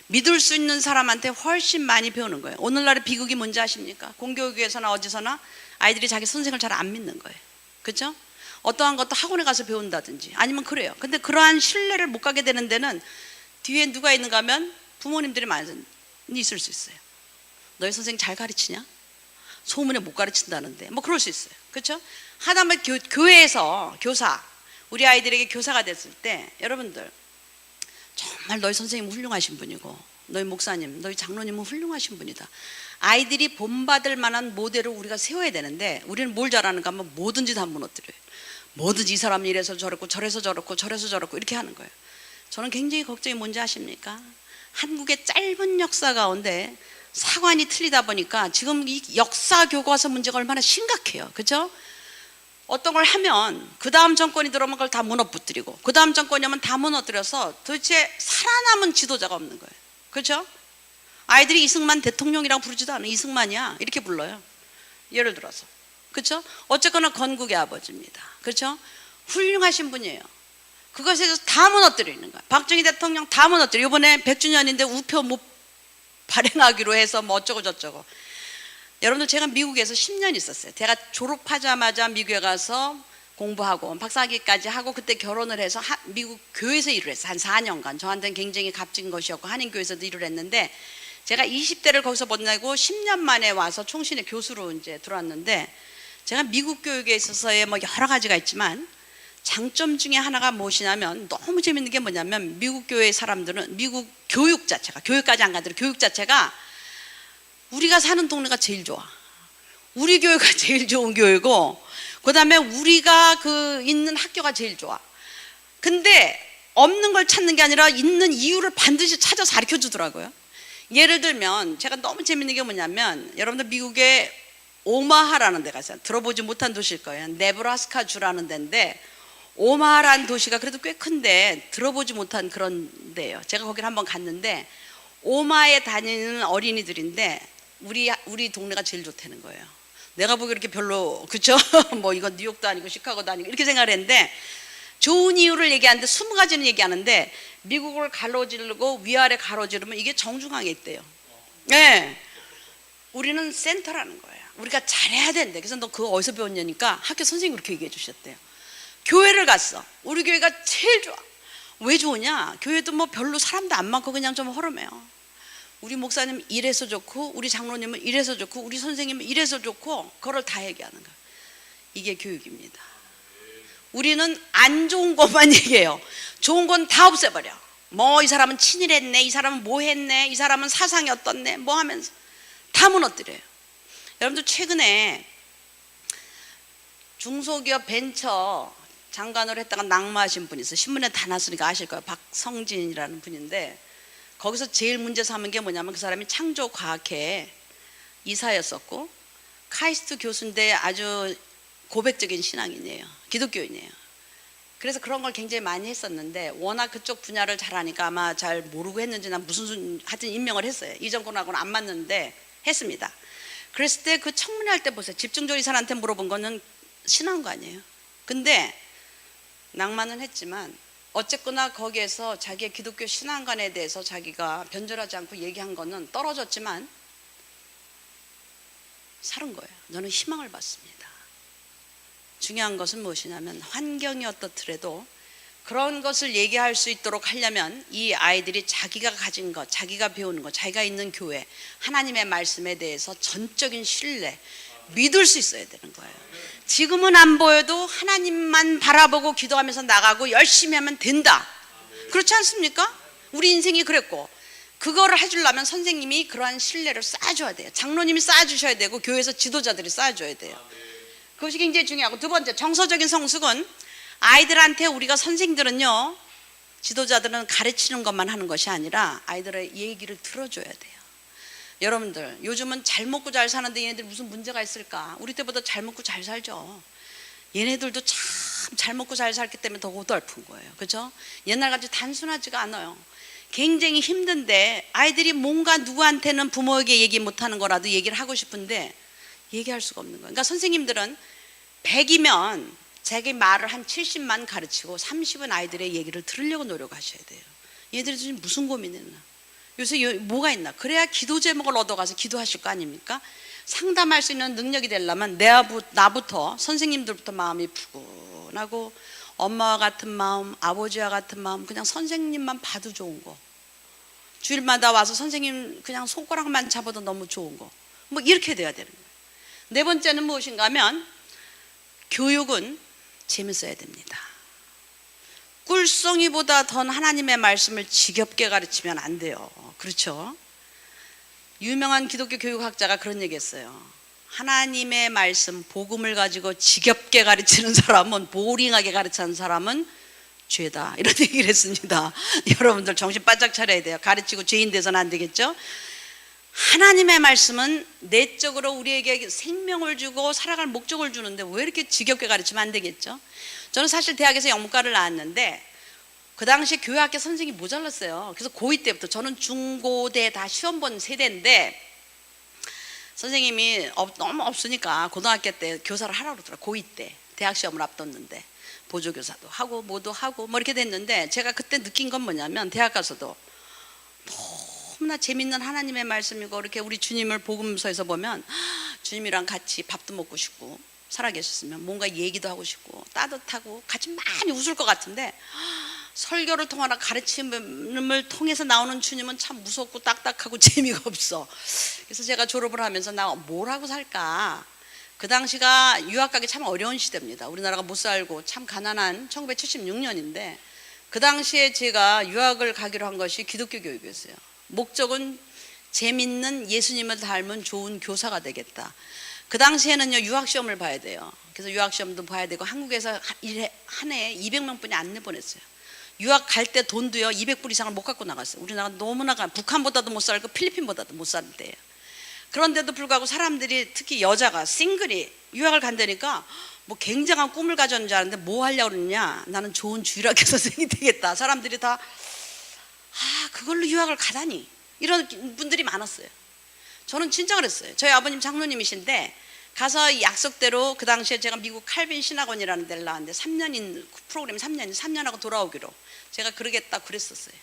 믿을 수 있는 사람한테 훨씬 많이 배우는 거예요. 오늘날의 비극이 뭔지 아십니까? 공교육에서나 어디서나 아이들이 자기 선생을 잘 안 믿는 거예요. 그렇죠? 어떠한 것도 학원에 가서 배운다든지 아니면 그래요. 근데 그러한 신뢰를 못 가게 되는 데는 뒤에 누가 있는가 하면 부모님들이 많이 있을 수 있어요. 너희 선생님 잘 가르치냐? 소문에 못 가르친다는데 뭐 그럴 수 있어요. 그렇죠? 하다못해 교회에서 교사 우리 아이들에게 교사가 됐을 때 여러분들 정말 너희 선생님 훌륭하신 분이고 너희 목사님 너희 장로님은 훌륭하신 분이다. 아이들이 본받을 만한 모델을 우리가 세워야 되는데 우리는 뭘 잘하는가 하면 뭐든지 다 무너뜨려요. 뭐든지 이 사람이 이래서 저렇고 저래서 저렇고 저래서 저렇고 이렇게 하는 거예요. 저는 굉장히 걱정이 뭔지 아십니까? 한국의 짧은 역사 가운데 사관이 틀리다 보니까 지금 이 역사 교과서 문제가 얼마나 심각해요. 그렇죠? 어떤 걸 하면 그 다음 정권이 들어오면 그걸 다 무너뜨리고 그 다음 정권이 오면 다 무너뜨려서 도대체 살아남은 지도자가 없는 거예요. 그렇죠? 아이들이 이승만 대통령이라고 부르지도 않아요. 이승만이야 이렇게 불러요. 예를 들어서 그렇죠? 어쨌거나 건국의 아버지입니다. 그렇죠? 훌륭하신 분이에요. 그것에 대해서 다 무너뜨리는 거예요. 박정희 대통령 다 무너뜨려. 이번에 100주년인데 우표 못 발행하기로 해서 뭐 어쩌고 저쩌고. 여러분들 제가 미국에서 10년 있었어요. 제가 졸업하자마자 미국에 가서 공부하고 박사학위까지 하고 그때 결혼을 해서 미국 교회에서 일을 했어요. 한 4년간. 저한테는 굉장히 값진 것이었고 한인교회에서도 일을 했는데 제가 20대를 거기서 보내고 10년 만에 와서 총신의 교수로 이제 들어왔는데 제가 미국 교육에 있어서의 뭐 여러 가지가 있지만 장점 중에 하나가 무엇이냐면 너무 재밌는 게 뭐냐면 미국 교회 사람들은 미국 교육 자체가 교육까지 안 가더라도 교육 자체가 우리가 사는 동네가 제일 좋아. 우리 교회가 제일 좋은 교회고 그 다음에 우리가 그 있는 학교가 제일 좋아. 근데 없는 걸 찾는 게 아니라 있는 이유를 반드시 찾아서 가르쳐 주더라고요. 예를 들면 제가 너무 재밌는 게 뭐냐면 여러분들 미국에 오마하라는 데가 있어요. 들어보지 못한 도시일 거예요. 네브라스카 주라는 데인데 오마하라는 도시가 그래도 꽤 큰데 들어보지 못한 그런 데예요. 제가 거기를 한번 갔는데 오마하에 다니는 어린이들인데 우리 동네가 제일 좋다는 거예요. 내가 보기 이렇게 별로 그쵸? 뭐 이건 뉴욕도 아니고 시카고도 아니고 이렇게 생각을 했는데 좋은 이유를 얘기하는데 20가지는 얘기하는데 미국을 가로지르고 위아래 가로지르면 이게 정중앙에 있대요. 네. 우리는 센터라는 거예요. 우리가 잘해야 된대. 그래서 너 그거 어디서 배웠냐니까 학교 선생님이 그렇게 얘기해 주셨대요. 교회를 갔어. 우리 교회가 제일 좋아. 왜 좋으냐? 교회도 뭐 별로 사람도 안 많고 그냥 좀 허름해요. 우리 목사님 이래서 좋고, 우리 장로님은 이래서 좋고, 우리 선생님은 이래서 좋고, 그걸 다 얘기하는 거야. 이게 교육입니다. 우리는 안 좋은 것만 얘기해요. 좋은 건 다 없애버려. 뭐 이 사람은 친일했네, 이 사람은 뭐 했네, 이 사람은 사상이 어떻네, 뭐 하면서 다 무너뜨려요. 여러분들 최근에 중소기업 벤처 장관으로 했다가 낙마하신 분이 있어요. 신문에 다 났으니까 아실 거예요. 박성진이라는 분인데, 거기서 제일 문제 삼은 게 뭐냐면 그 사람이 창조과학회 이사였었고 카이스트 교수인데 아주 고백적인 신앙인이에요. 기독교인이에요. 그래서 그런 걸 굉장히 많이 했었는데, 워낙 그쪽 분야를 잘하니까 아마 잘 모르고 했는지 난 무슨 하여튼 임명을 했어요. 이전 거하고는 안 맞는데 했습니다. 그랬을 때 그 청문회 할 때 보세요. 집중적으로 이 사람한테 물어본 거는 신앙관이에요. 근데 낭만은 했지만 어쨌거나 거기에서 자기의 기독교 신앙관에 대해서 자기가 변절하지 않고 얘기한 거는 떨어졌지만 살은 거예요. 저는 희망을 받습니다. 중요한 것은 무엇이냐면, 환경이 어떻더라도 그런 것을 얘기할 수 있도록 하려면 이 아이들이 자기가 가진 것, 자기가 배우는 것, 자기가 있는 교회, 하나님의 말씀에 대해서 전적인 신뢰, 믿을 수 있어야 되는 거예요. 지금은 안 보여도 하나님만 바라보고 기도하면서 나가고 열심히 하면 된다. 그렇지 않습니까? 우리 인생이 그랬고, 그거를 해주려면 선생님이 그러한 신뢰를 쌓아줘야 돼요. 장로님이 쌓아주셔야 되고, 교회에서 지도자들이 쌓아줘야 돼요. 그것이 굉장히 중요하고, 두 번째, 정서적인 성숙은 아이들한테 우리가 선생들은요, 지도자들은 가르치는 것만 하는 것이 아니라 아이들의 얘기를 들어줘야 돼요. 여러분들 요즘은 잘 먹고 잘 사는데 얘네들 무슨 문제가 있을까? 우리 때보다 잘 먹고 잘 살죠. 얘네들도 참 잘 먹고 잘 살기 때문에 더 고달픈 거예요. 그렇죠? 옛날같이 단순하지가 않아요. 굉장히 힘든데 아이들이 뭔가 누구한테는 부모에게 얘기 못하는 거라도 얘기를 하고 싶은데 얘기할 수가 없는 거예요. 그러니까 선생님들은 100이면 자기 말을 한 70만 가르치고 30은 아이들의 얘기를 들으려고 노력하셔야 돼요. 얘들이 지금 무슨 고민이 있나? 요새 뭐가 있나? 그래야 기도 제목을 얻어가서 기도하실 거 아닙니까? 상담할 수 있는 능력이 되려면 나부터, 선생님들부터 마음이 푸근하고 엄마와 같은 마음, 아버지와 같은 마음, 그냥 선생님만 봐도 좋은 거, 주일마다 와서 선생님 그냥 손가락만 잡아도 너무 좋은 거, 뭐 이렇게 돼야 되는 거예요. 네 번째는 무엇인가 하면, 교육은 재밌어야 됩니다. 꿀송이보다 더 하나님의 말씀을 지겹게 가르치면 안 돼요. 그렇죠? 유명한 기독교 교육학자가 그런 얘기 했어요. 하나님의 말씀, 복음을 가지고 지겹게 가르치는 사람은, 보링하게 가르치는 사람은 죄다, 이런 얘기를 했습니다. 여러분들 정신 바짝 차려야 돼요. 가르치고 죄인 돼서는 안 되겠죠? 하나님의 말씀은 내적으로 우리에게 생명을 주고 살아갈 목적을 주는데 왜 이렇게 지겹게 가르치면 안 되겠죠? 저는 사실 대학에서 영문과를 나왔는데 그 당시에 교회학교 선생님이 모자랐어요. 그래서 고2 때부터, 저는 중고대 다 시험 본 세대인데 선생님이 너무 없으니까 고등학교 때 교사를 하라고 그러더라고요. 고2 때 대학 시험을 앞뒀는데 보조교사도 하고 뭐도 하고 뭐 이렇게 됐는데, 제가 그때 느낀 건 뭐냐면, 대학 가서도 너무나 재밌는 하나님의 말씀이고, 이렇게 우리 주님을 복음서에서 보면 주님이랑 같이 밥도 먹고 싶고, 살아계셨으면 뭔가 얘기도 하고 싶고 따뜻하고 같이 많이 웃을 것 같은데, 설교를 통하나 가르침을 통해서 나오는 주님은 참 무섭고 딱딱하고 재미가 없어. 그래서 제가 졸업을 하면서 나 뭘 하고 살까? 그 당시가 유학 가기 참 어려운 시대입니다. 우리나라가 못 살고 참 가난한 1976년인데 그 당시에 제가 유학을 가기로 한 것이 기독교 교육이었어요. 목적은 재밌는 예수님을 닮은 좋은 교사가 되겠다. 그 당시에는요, 유학 시험을 봐야 돼요. 그래서 유학 시험도 봐야 되고, 한국에서 한 해에 200명뿐이 안 내보냈어요. 유학 갈 때 돈도요 200불 이상을 못 갖고 나갔어요. 우리나라 너무나 북한보다도 못 살고 필리핀보다도 못 사는 때예요. 그런데도 불구하고 사람들이, 특히 여자가 싱글이 유학을 간다니까 뭐 굉장한 꿈을 가졌는 줄 알았는데, 뭐 하려고 그러냐, 나는 좋은 주일학교 선생님이 되겠다. 사람들이 다 그걸로 유학을 가다니, 이런 분들이 많았어요. 저는 진짜 그랬어요. 저희 아버님 장로님이신데 가서 약속대로, 그 당시에 제가 미국 칼빈 신학원이라는 데를 나왔는데 3년인 프로그램, 3년하고 돌아오기로 제가 그러겠다 그랬었어요.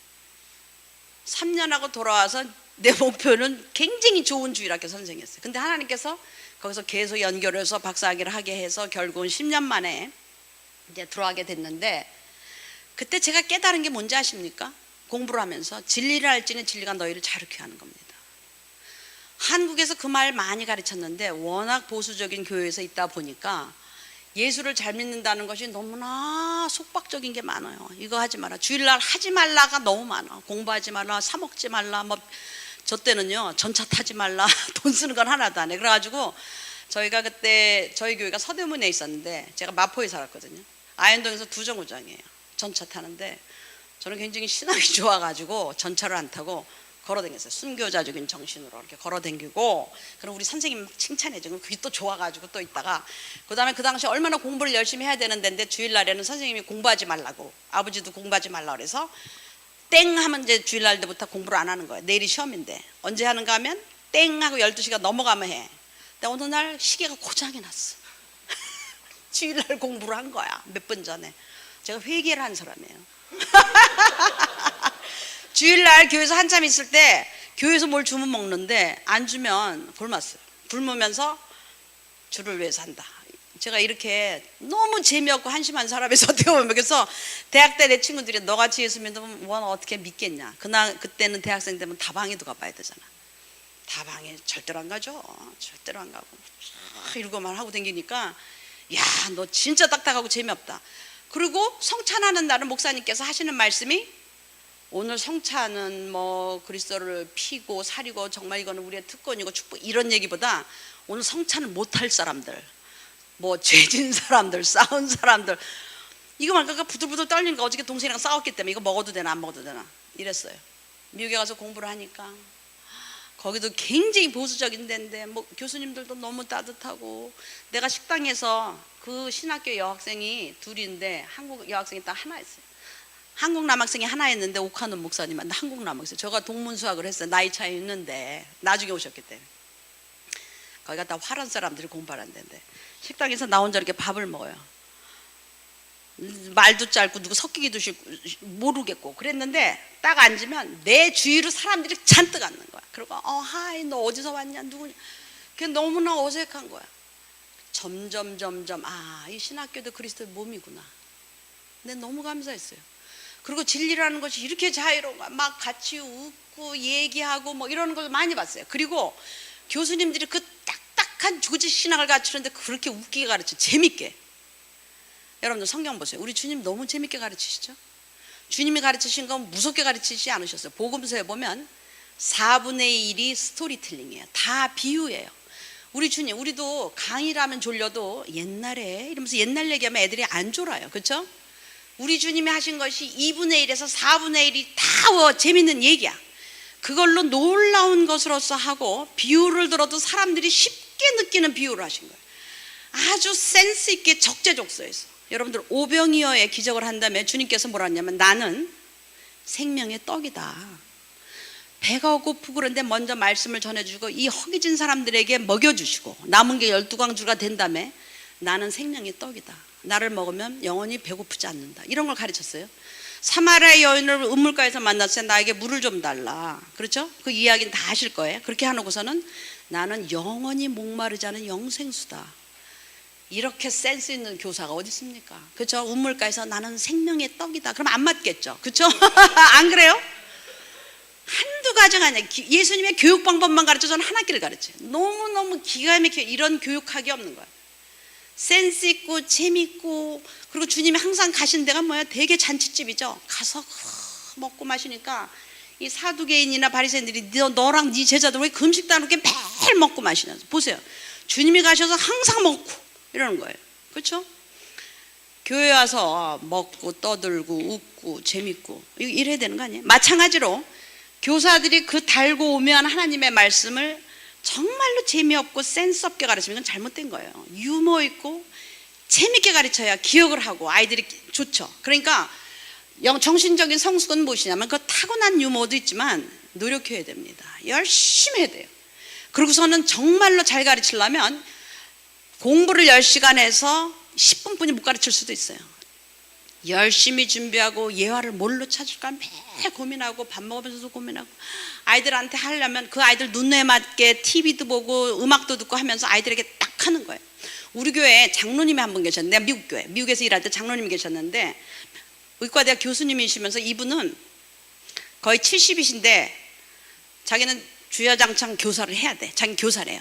3년하고 돌아와서 내 목표는 굉장히 좋은 주일학교 선생이었어요. 근데 하나님께서 거기서 계속 연결해서 박사학위를 하게 해서 결국은 10년 만에 이제 들어가게 됐는데, 그때 제가 깨달은 게 뭔지 아십니까? 공부를 하면서 진리를 알지니 진리가 너희를 자유케 하는 겁니다. 한국에서 그 말 많이 가르쳤는데 워낙 보수적인 교회에서 있다 보니까 예수를 잘 믿는다는 것이 너무나 속박적인 게 많아요. 이거 하지 마라, 주일날 하지 말라가 너무 많아. 공부하지 말라, 사 먹지 말라, 뭐 저 때는요 전차 타지 말라, 돈 쓰는 건 하나도 안 해. 그래가지고 저희가 그때 저희 교회가 서대문에 있었는데 제가 마포에 살았거든요. 아현동에서 두 정거장이에요. 전차 타는데 저는 굉장히 신앙이 좋아가지고 전차를 안 타고 걸어다녔어요. 순교자적인 정신으로 이렇게 걸어다니고, 그럼 우리 선생님 막 칭찬해주고 그게 또 좋아가지고 또 있다가, 그 다음에 그 당시 얼마나 공부를 열심히 해야 되는 데인데 주일날에는 선생님이 공부하지 말라고, 아버지도 공부하지 말라 그래서 땡 하면 이제 주일날 때부터 공부를 안 하는 거예요. 내일이 시험인데 언제 하는가 하면 땡 하고 12시가 넘어가면 해. 근데 어느 날 시계가 고장이 났어. 주일날 공부를 한 거야. 몇 분 전에. 제가 회개를 한 사람이에요. 주일날 교회에서 한참 있을 때 교회에서 뭘 주면 먹는데 안 주면 굶었어요. 굶으면서 주를 위해서 한다. 제가 이렇게 너무 재미없고 한심한 사람에서 어떻게 보면, 그래서 대학 때 내 친구들이 너같이 예수 믿으면 뭐 어떻게 믿겠냐. 그때는 대학생 되면 다방에도 가봐야 되잖아. 다방에 절대로 안 가죠. 절대로 안 가고 이러고만 하고 다니니까 야, 너 진짜 딱딱하고 재미없다. 그리고 성찬하는 날은 목사님께서 하시는 말씀이, 오늘 성찬은 뭐 그리스도를 피고 살이고 정말 이거는 우리의 특권이고 축복, 이런 얘기보다 오늘 성찬은 못할 사람들, 뭐 죄진 사람들, 싸운 사람들, 이거 말까 부들부들 떨리니까 어저께 동생이랑 싸웠기 때문에 이거 먹어도 되나 안 먹어도 되나 이랬어요. 미국에 가서 공부를 하니까 거기도 굉장히 보수적인 데인데 뭐 교수님들도 너무 따뜻하고, 내가 식당에서 그 신학교 여학생이 둘인데 한국 여학생이 딱 하나 있어요. 한국 남학생이 하나 있는데 옥하는 목사님한테 한국 남학생, 제가 동문 수학을 했어요. 나이 차이 있는데 나중에 오셨기 때문에. 거기가 다 화란 사람들이 공부하는 데인데 식당에서 나 혼자 이렇게 밥을 먹어요. 말도 짧고 누구 섞이기도 싫고 모르겠고 그랬는데 딱 앉으면 내 주위로 사람들이 잔뜩 앉는 거야. 그리고 하이 너 어디서 왔냐 누구냐, 그게 너무나 어색한 거야. 점점 이 신학교도 그리스도의 몸이구나. 근데 너무 감사했어요. 그리고 진리라는 것이 이렇게 자유로운 거야. 막 같이 웃고 얘기하고 뭐 이러는 걸 많이 봤어요. 그리고 교수님들이 그 딱딱한 조직 신학을 가르치는데 그렇게 웃기게 가르쳐, 재밌게. 여러분들 성경 보세요. 우리 주님 너무 재밌게 가르치시죠. 주님이 가르치신 건 무섭게 가르치지 않으셨어요. 복음서에 보면 4분의 1이 스토리텔링이에요. 다 비유예요. 우리 주님, 우리도 강의라면 졸려도 옛날에 이러면서 옛날 얘기하면 애들이 안 졸아요. 그렇죠? 우리 주님이 하신 것이 2분의 1에서 4분의 1이 다 재밌는 얘기야. 그걸로 놀라운 것으로서 하고, 비유를 들어도 사람들이 쉽게 느끼는 비유를 하신 거예요. 아주 센스 있게 적재적소에서. 여러분들 오병이어의 기적을 한다면 주님께서 뭐라 하냐면, 나는 생명의 떡이다. 배가 고프고 그런데 먼저 말씀을 전해주고 이 허기진 사람들에게 먹여주시고 남은 게 12광주가 된 다음에 나는 생명의 떡이다. 나를 먹으면 영원히 배고프지 않는다. 이런 걸 가르쳤어요. 사마리아 여인을 우물가에서 만났을 때 나에게 물을 좀 달라. 그렇죠? 그 이야기는 다 아실 거예요. 그렇게 하놓고서는 나는 영원히 목마르지 않은 영생수다. 이렇게 센스 있는 교사가 어디 있습니까? 그렇죠? 우물가에서 나는 생명의 떡이다. 그럼 안 맞겠죠? 그렇죠? 안 그래요? 한두 가지가 아니야. 예수님의 교육 방법만 가르쳐서는 한 학기를 가르쳐요. 너무너무 기가 막히게 이런 교육학이 없는 거야. 센스 있고 재밌고, 그리고 주님이 항상 가신 데가 뭐야? 되게 잔치집이죠. 가서 먹고 마시니까 이 사두개인이나 바리새인들이 너랑 네 제자들 왜 금식도 안 하게 매일 먹고 마시냐. 보세요. 주님이 가셔서 항상 먹고 이러는 거예요. 그렇죠? 교회 와서 먹고 떠들고 웃고 재밌고 이래야 되는 거 아니에요? 마찬가지로 교사들이 그 달고 오면 하나님의 말씀을 정말로 재미없고 센스 없게 가르치면 이건 잘못된 거예요. 유머 있고 재밌게 가르쳐야 기억을 하고 아이들이 좋죠. 그러니까 정신적인 성숙은 무엇이냐면 그 타고난 유머도 있지만 노력해야 됩니다. 열심히 해야 돼요. 그리고서는 정말로 잘 가르치려면 공부를 10시간 해서 10분뿐이 못 가르칠 수도 있어요. 열심히 준비하고 예화를 뭘로 찾을까 매일 고민하고 밥 먹으면서도 고민하고, 아이들한테 하려면 그 아이들 눈에 맞게 TV도 보고 음악도 듣고 하면서 아이들에게 딱 하는 거예요. 우리 교회에 장로님이 한 분 계셨는데, 내가 미국에서 일할 때 장로님이 계셨는데 의과대학 교수님이시면서 이분은 거의 70이신데 자기는 주야장창 교사를 해야 돼. 자기 교사래요.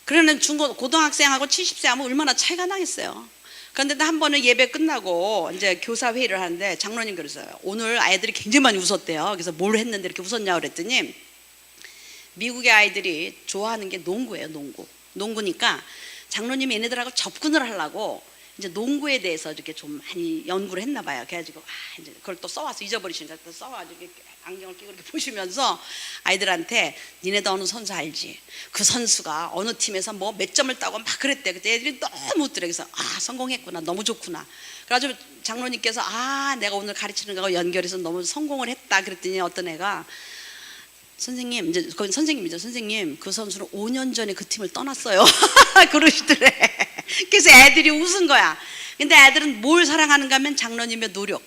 그러는 고등학생하고 70세 하면 얼마나 차이가 나겠어요. 그런데 한 번은 예배 끝나고 이제 교사 회의를 하는데 장로님 그러세요. 오늘 아이들이 굉장히 많이 웃었대요. 그래서 뭘 했는데 이렇게 웃었냐고 그랬더니 미국의 아이들이 좋아하는 게 농구예요. 농구니까 장로님이 얘네들하고 접근을 하려고 이제 농구에 대해서 이렇게 좀 많이 연구를 했나 봐요. 그래가지고 이제 그걸 또 써와서 잊어버리시니까 또 써가지고 이렇게 안경을 끼고 이렇게 보시면서 아이들한테 니네도 어느 선수 알지? 그 선수가 어느 팀에서 뭐 몇 점을 따고 막 그랬대. 그때 애들이 너무 웃더래. 그래서 성공했구나. 너무 좋구나. 그래가지고 장로님께서 내가 오늘 가르치는 거하고 연결해서 너무 성공을 했다. 그랬더니 어떤 애가 선생님, 이제 거기 선생님이죠. 선생님, 그 선수는 5년 전에 그 팀을 떠났어요. 그러시더래. 그래서 애들이 웃은 거야. 근데 애들은 뭘 사랑하는가 하면 장로님의 노력,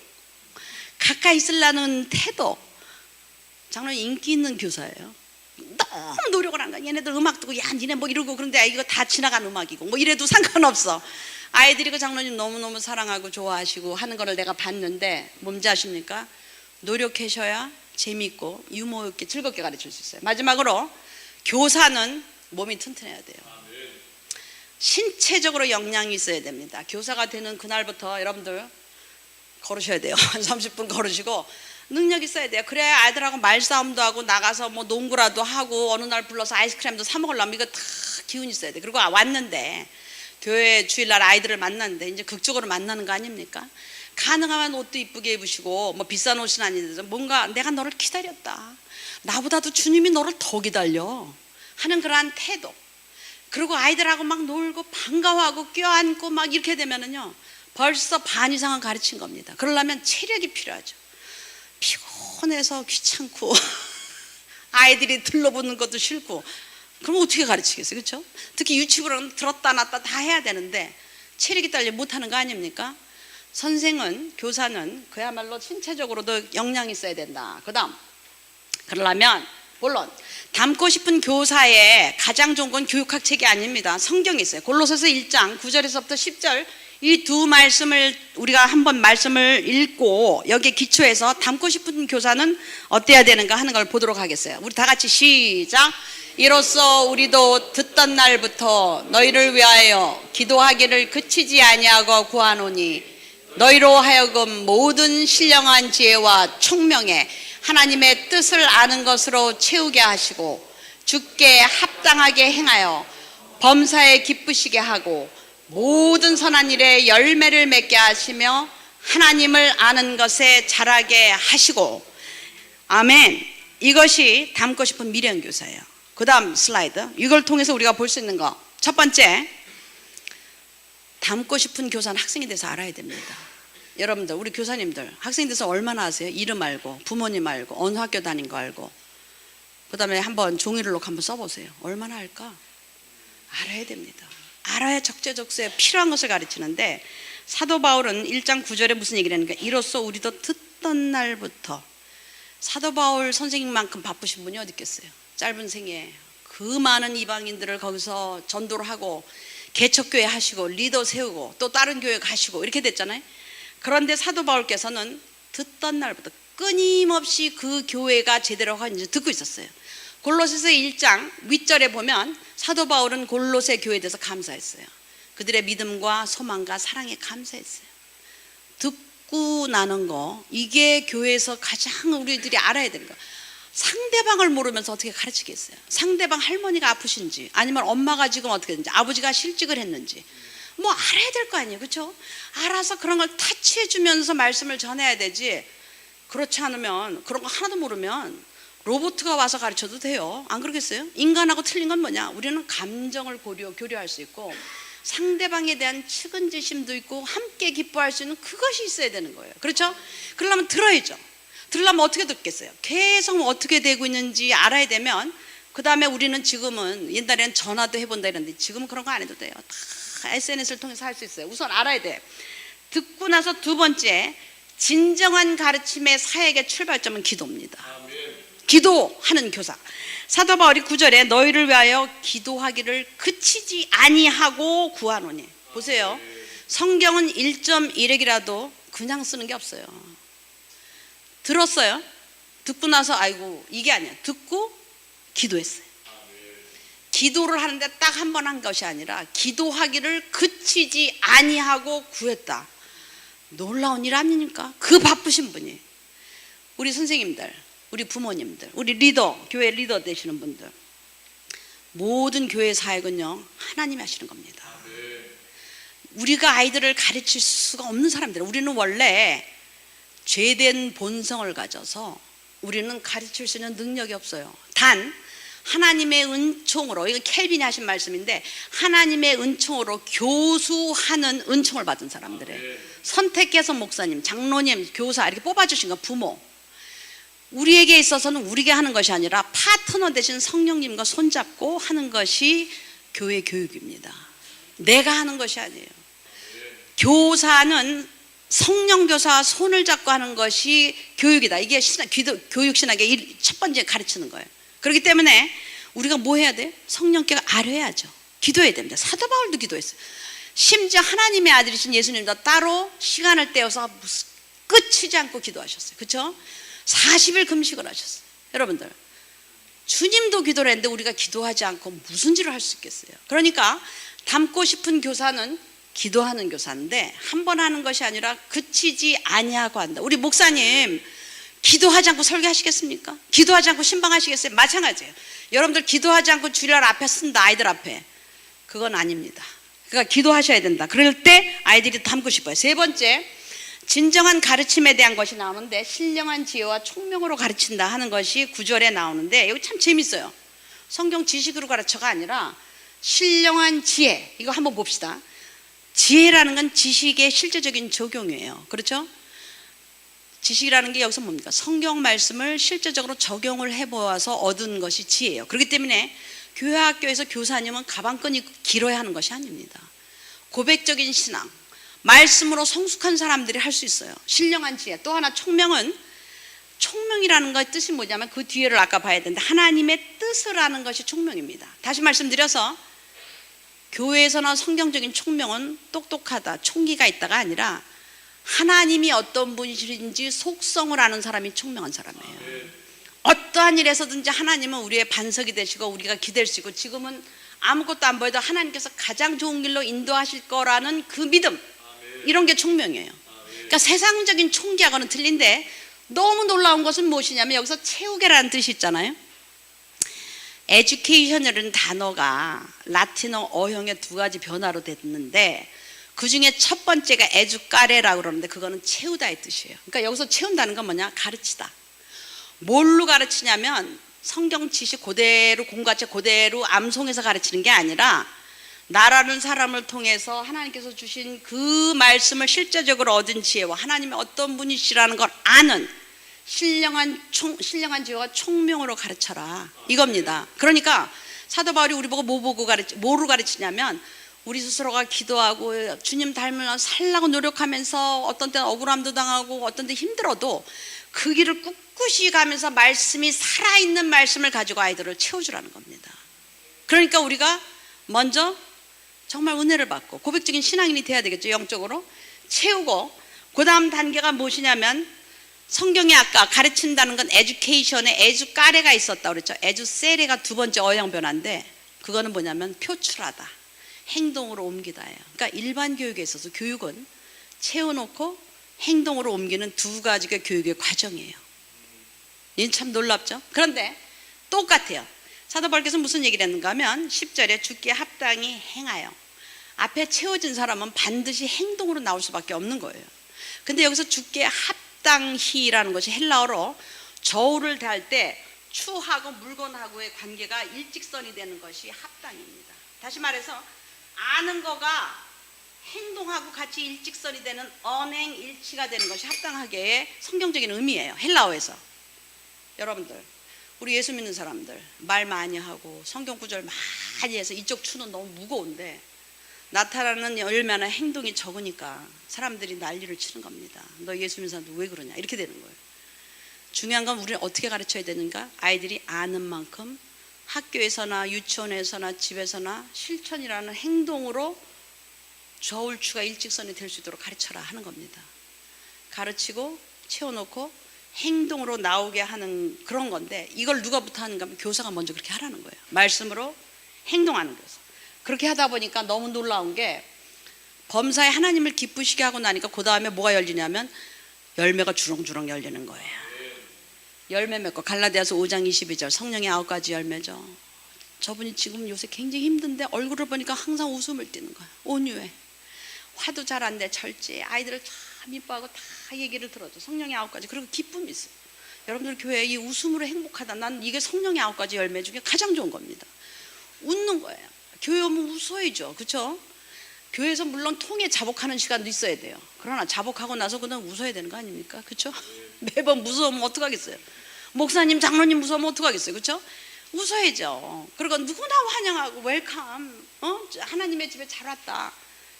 가까이 있으려는 태도. 장로님 인기 있는 교사예요. 너무 노력을 한 거야. 얘네들 음악 듣고 야 니네 뭐 이러고 그런데 이거 다 지나간 음악이고 뭐 이래도 상관없어. 아이들이 그 장로님 너무너무 사랑하고 좋아하시고 하는 거를 내가 봤는데 뭔지 아십니까? 노력하셔야 재미있고 유머 있게 즐겁게 가르칠 수 있어요. 마지막으로 교사는 몸이 튼튼해야 돼요. 신체적으로 역량이 있어야 됩니다. 교사가 되는 그날부터 여러분들 걸으셔야 돼요. 한 30분 걸으시고 능력 있어야 돼요. 그래야 아이들하고 말싸움도 하고 나가서 뭐 농구라도 하고 어느 날 불러서 아이스크림도 사 먹으려면 이거 다 기운이 있어야 돼. 그리고 왔는데 교회 주일날 아이들을 만났는데 이제 극적으로 만나는 거 아닙니까? 가능하면 옷도 이쁘게 입으시고 뭐 비싼 옷은 아닌데 뭔가 내가 너를 기다렸다. 나보다도 주님이 너를 더 기다려 하는 그러한 태도. 그리고 아이들하고 막 놀고 반가워하고 껴안고 막 이렇게 되면은요 벌써 반 이상은 가르친 겁니다. 그러려면 체력이 필요하죠. 피곤해서 귀찮고 아이들이 들러붙는 것도 싫고 그럼 어떻게 가르치겠어요? 그렇죠? 특히 유치부로는 들었다 놨다 다 해야 되는데 체력이 딸려 못하는 거 아닙니까? 선생은, 교사는 그야말로 신체적으로도 역량이 있어야 된다. 그 다음 그러려면 물론 닮고 싶은 교사의 가장 좋은 건 교육학 책이 아닙니다. 성경에 있어요. 골로새서 1장 9절에서부터 10절 이 두 말씀을 우리가 한번 말씀을 읽고 여기에 기초해서 닮고 싶은 교사는 어때야 되는가 하는 걸 보도록 하겠어요. 우리 다 같이 시작. 이로써 우리도 듣던 날부터 너희를 위하여 기도하기를 그치지 아니하고 구하노니 너희로 하여금 모든 신령한 지혜와 총명에 하나님의 뜻을 아는 것으로 채우게 하시고 주께 합당하게 행하여 범사에 기쁘시게 하고 모든 선한 일에 열매를 맺게 하시며 하나님을 아는 것에 자라게 하시고. 아멘. 이것이 닮고 싶은 미련 교사예요. 그 다음 슬라이드. 이걸 통해서 우리가 볼 수 있는 거 첫 번째, 닮고 싶은 교사는 학생에 대해서 알아야 됩니다. 여러분들 우리 교사님들 학생에 대해서 얼마나 아세요? 이름 알고 부모님 알고 어느 학교 다닌 거 알고 그 다음에 한번 종이를 놓고 한번 써보세요. 얼마나 알까? 알아야 됩니다. 알아야 적재적소에 필요한 것을 가르치는데 사도 바울은 1장 9절에 무슨 얘기를 하는가? 이로써 우리도 듣던 날부터. 사도 바울 선생님만큼 바쁘신 분이 어디 있겠어요? 짧은 생에 그 많은 이방인들을 거기서 전도를 하고 개척교회 하시고 리더 세우고 또 다른 교회 가시고 이렇게 됐잖아요. 그런데 사도 바울께서는 듣던 날부터 끊임없이 그 교회가 제대로 하는지 듣고 있었어요. 골로새서 1장 윗절에 보면 사도 바울은 골로새 교회에 대해서 감사했어요. 그들의 믿음과 소망과 사랑에 감사했어요. 듣고 나는 거 이게 교회에서 가장 우리들이 알아야 되는 거. 상대방을 모르면서 어떻게 가르치겠어요? 상대방 할머니가 아프신지 아니면 엄마가 지금 어떻게 됐는지 아버지가 실직을 했는지 뭐 알아야 될 거 아니에요. 그렇죠? 알아서 그런 걸 터치해 주면서 말씀을 전해야 되지. 그렇지 않으면 그런 거 하나도 모르면 로봇가 와서 가르쳐도 돼요. 안 그러겠어요? 인간하고 틀린 건 뭐냐? 우리는 감정을 교류할 수 있고 상대방에 대한 측은지심도 있고 함께 기뻐할 수 있는 그것이 있어야 되는 거예요. 그렇죠? 그러려면 들어야죠. 들으려면 어떻게 듣겠어요? 계속 어떻게 되고 있는지 알아야 되면 그 다음에 우리는 지금은 옛날에는 전화도 해본다 이랬는데 지금은 그런 거 안 해도 돼요. 다 SNS를 통해서 할 수 있어요. 우선 알아야 돼. 듣고 나서 두 번째, 진정한 가르침의 사역의 출발점은 기도입니다. 기도하는 교사. 사도 바울이 9절에 너희를 위하여 기도하기를 그치지 아니하고 구하노니. 보세요. 성경은 1.1핵이라도 그냥 쓰는 게 없어요. 들었어요. 듣고 나서 아이고 이게 아니야. 듣고 기도했어요. 기도를 하는데 딱 한 번 한 것이 아니라 기도하기를 그치지 아니하고 구했다. 놀라운 일 아닙니까? 그 바쁘신 분이. 우리 선생님들, 우리 부모님들, 우리 리더, 교회 리더 되시는 분들, 모든 교회 사역은요 하나님이 하시는 겁니다. 우리가 아이들을 가르칠 수가 없는 사람들, 우리는 원래 죄된 본성을 가져서 우리는 가르칠 수 있는 능력이 없어요. 단 하나님의 은총으로, 이건 켈빈이 하신 말씀인데, 하나님의 은총으로 교수하는 은총을 받은 사람들이에요. 선택해서 목사님, 장로님, 교사 이렇게 뽑아주신 거, 부모. 우리에게 있어서는 우리에게 하는 것이 아니라 파트너 되신 성령님과 손잡고 하는 것이 교회 교육입니다. 내가 하는 것이 아니에요. 교사는 성령 교사와 손을 잡고 하는 것이 교육이다. 이게 교육 신학의 첫 번째 가르치는 거예요. 그렇기 때문에 우리가 뭐 해야 돼요? 성령께 아뢰야죠. 기도해야 됩니다. 사도 바울도 기도했어요. 심지어 하나님의 아들이신 예수님도 따로 시간을 떼어서 끝이지 않고 기도하셨어요. 그렇죠? 40일 금식을 하셨어요. 여러분들, 주님도 기도를 했는데 우리가 기도하지 않고 무슨 일을 할 수 있겠어요? 그러니까 닮고 싶은 교사는 기도하는 교사인데 한 번 하는 것이 아니라 그치지 아니하고 한다. 우리 목사님 기도하지 않고 설교하시겠습니까? 기도하지 않고 신방하시겠어요? 마찬가지예요. 여러분들 기도하지 않고 주일날 앞에 쓴다, 아이들 앞에. 그건 아닙니다. 그러니까 기도하셔야 된다. 그럴 때 아이들이 닮고 싶어요. 세 번째, 진정한 가르침에 대한 것이 나오는데, 신령한 지혜와 총명으로 가르친다 하는 것이 9절에 나오는데, 이거 참 재밌어요. 성경 지식으로 가르쳐가 아니라 신령한 지혜, 이거 한번 봅시다. 지혜라는 건 지식의 실제적인 적용이에요. 그렇죠? 지식이라는 게 여기서 뭡니까? 성경 말씀을 실제적으로 적용을 해보아서 얻은 것이 지혜예요. 그렇기 때문에 교회 학교에서 교사님은 가방끈이 길어야 하는 것이 아닙니다. 고백적인 신앙, 말씀으로 성숙한 사람들이 할 수 있어요. 신령한 지혜. 또 하나 총명은, 총명이라는 것의 뜻이 뭐냐면 그 뒤에를 아까 봐야 되는데, 하나님의 뜻을 아는 것이 총명입니다. 다시 말씀드려서 교회에서나 성경적인 총명은 똑똑하다, 총기가 있다가 아니라 하나님이 어떤 분이신지 속성을 아는 사람이 총명한 사람이에요. 어떠한 일에서든지 하나님은 우리의 반석이 되시고 우리가 기댈 수 있고, 지금은 아무것도 안 보여도 하나님께서 가장 좋은 길로 인도하실 거라는 그 믿음, 이런 게 총명이에요. 그러니까 세상적인 총기하고는 틀린데, 너무 놀라운 것은 무엇이냐면 여기서 채우게라는 뜻이 있잖아요. 에듀케이션이라는 단어가 라틴어 어형의 두 가지 변화로 됐는데, 그 중에 첫 번째가 에듀카레라고 그러는데 그거는 채우다의 뜻이에요. 그러니까 여기서 채운다는 건 뭐냐? 가르치다. 뭘로 가르치냐면 성경 지식 그대로, 공과체 그대로 암송해서 가르치는 게 아니라 나라는 사람을 통해서 하나님께서 주신 그 말씀을 실제적으로 얻은 지혜와 하나님의 어떤 분이시라는 걸 아는 신령한 지혜와 총명으로 가르쳐라, 이겁니다. 그러니까 사도 바울이 우리 보고 뭐로 가르치냐면, 우리 스스로가 기도하고 주님 닮으려 살라고 노력하면서 어떤 때는 억울함도 당하고 어떤 때 힘들어도 그 길을 꿋꿋이 가면서 말씀이 살아있는 말씀을 가지고 아이들을 채워주라는 겁니다. 그러니까 우리가 먼저 정말 은혜를 받고 고백적인 신앙인이 돼야 되겠죠. 영적으로 채우고, 그 다음 단계가 무엇이냐면, 성경이 아까 가르친다는 건 에듀케이션에 에듀까레가 있었다 그랬죠. 에듀세레가 두 번째 어양 변화인데, 그거는 뭐냐면 표출하다, 행동으로 옮기다예요. 그러니까 일반 교육에 있어서 교육은 채워놓고 행동으로 옮기는 두 가지가 교육의 과정이에요. 이건 참 놀랍죠. 그런데 똑같아요. 사도 바울께서 무슨 얘기를 했는가 하면 10절에 주께 합당히 행하여, 앞에 채워진 사람은 반드시 행동으로 나올 수밖에 없는 거예요. 근데 여기서 주께 합당히라는 것이 헬라어로 저울을 댈 때 추하고 물건하고의 관계가 일직선이 되는 것이 합당입니다. 다시 말해서 아는 거가 행동하고 같이 일직선이 되는 언행일치가 되는 것이 합당하게의 성경적인 의미예요, 헬라어에서. 여러분들, 우리 예수 믿는 사람들 말 많이 하고 성경 구절 많이 해서 이쪽 추는 너무 무거운데, 나타나는 열매나 행동이 적으니까 사람들이 난리를 치는 겁니다. 너 예수 믿는 사람들 왜 그러냐, 이렇게 되는 거예요. 중요한 건 우리는 어떻게 가르쳐야 되는가? 아이들이 아는 만큼 학교에서나 유치원에서나 집에서나 실천이라는 행동으로 저울추가 일직선이 될 수 있도록 가르쳐라 하는 겁니다. 가르치고 채워놓고 행동으로 나오게 하는 그런 건데, 이걸 누가부터 하는가 하면 교사가 먼저 그렇게 하라는 거예요. 말씀으로 행동하는 교사. 그렇게 하다 보니까 너무 놀라운 게, 범사에 하나님을 기쁘시게 하고 나니까 그 다음에 뭐가 열리냐면 열매가 주렁주렁 열리는 거예요. 열매 맺고, 갈라디아서 5장 22절 성령의 9가지 열매죠. 저분이 지금 요새 굉장히 힘든데 얼굴을 보니까 항상 웃음을 띠는 거예요. 온유해, 화도 잘 안 돼, 절제, 아이들을 참 이뻐하고 다 얘기를 들어줘. 성령의 9가지. 그리고 기쁨이 있어요. 여러분들 교회에 이 웃음으로 행복하다, 난 이게 성령의 9가지 열매 중에 가장 좋은 겁니다. 웃는 거예요. 교회 오면 웃어야죠. 그렇죠? 교회에서 물론 통에 자복하는 시간도 있어야 돼요. 그러나 자복하고 나서 그냥 웃어야 되는 거 아닙니까? 그렇죠? 매번 무서우면 어떡하겠어요? 목사님, 장로님 무서우면 어떡하겠어요? 그렇죠? 웃어야죠. 그리고 누구나 환영하고 웰컴, 하나님의 집에 잘 왔다,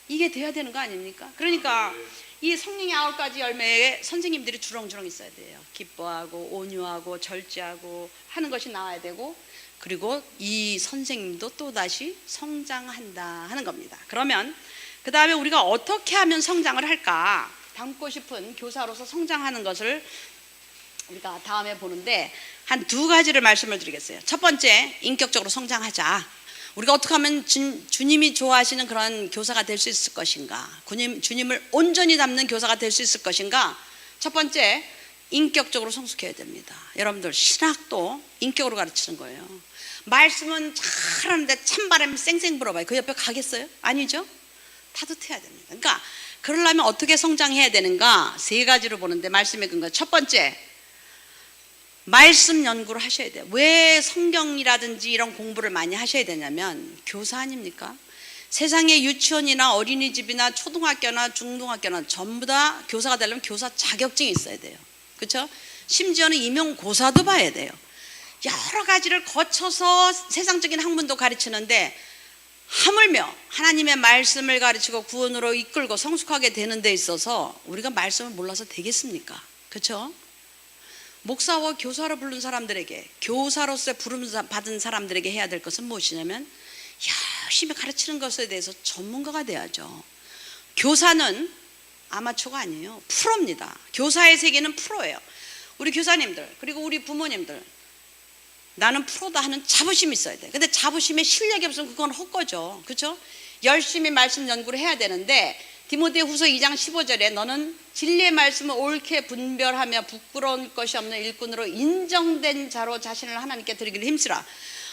이게 돼야 되는 거 아닙니까? 그러니까 이 성령의 9가지 열매에 선생님들이 주렁주렁 있어야 돼요. 기뻐하고 온유하고 절제하고 하는 것이 나와야 되고, 그리고 이 선생님도 또다시 성장한다 하는 겁니다. 그러면 그 다음에 우리가 어떻게 하면 성장을 할까, 닮고 싶은 교사로서 성장하는 것을 우리가 다음에 보는데, 한 2가지를 말씀을 드리겠어요. 첫 번째, 인격적으로 성장하자. 우리가 어떻게 하면 주님이 좋아하시는 그런 교사가 될 수 있을 것인가, 주님을 온전히 담는 교사가 될 수 있을 것인가. 첫 번째, 인격적으로 성숙해야 됩니다. 여러분들, 신학도 인격으로 가르치는 거예요. 말씀은 잘하는데 찬바람이 쌩쌩 불어봐요. 그 옆에 가겠어요? 아니죠? 따뜻해야 됩니다. 그러니까 그러려면 어떻게 성장해야 되는가, 3가지로 보는데, 말씀의 근거. 첫 번째, 말씀 연구를 하셔야 돼요. 왜 성경이라든지 이런 공부를 많이 하셔야 되냐면, 교사 아닙니까? 세상의 유치원이나 어린이집이나 초등학교나 중등학교나 전부 다 교사가 되려면 교사 자격증이 있어야 돼요. 그렇죠? 심지어는 임용고사도 봐야 돼요. 여러 가지를 거쳐서 세상적인 학문도 가르치는데, 하물며 하나님의 말씀을 가르치고 구원으로 이끌고 성숙하게 되는 데 있어서 우리가 말씀을 몰라서 되겠습니까? 그렇죠? 목사와 교사로 부른 사람들에게, 교사로서 부름 받은 사람들에게 해야 될 것은 무엇이냐면, 열심히 가르치는 것에 대해서 전문가가 돼야죠. 교사는 아마추어가 아니에요. 프로입니다. 교사의 세계는 프로예요. 우리 교사님들, 그리고 우리 부모님들, 나는 프로다 하는 자부심이 있어야 돼. 근데 자부심에 실력이 없으면 그건 헛거죠. 그렇죠? 열심히 말씀 연구를 해야 되는데, 디모데후서 2장 15절에 너는 진리의 말씀을 옳게 분별하며 부끄러운 것이 없는 일꾼으로 인정된 자로 자신을 하나님께 드리기를 힘쓰라.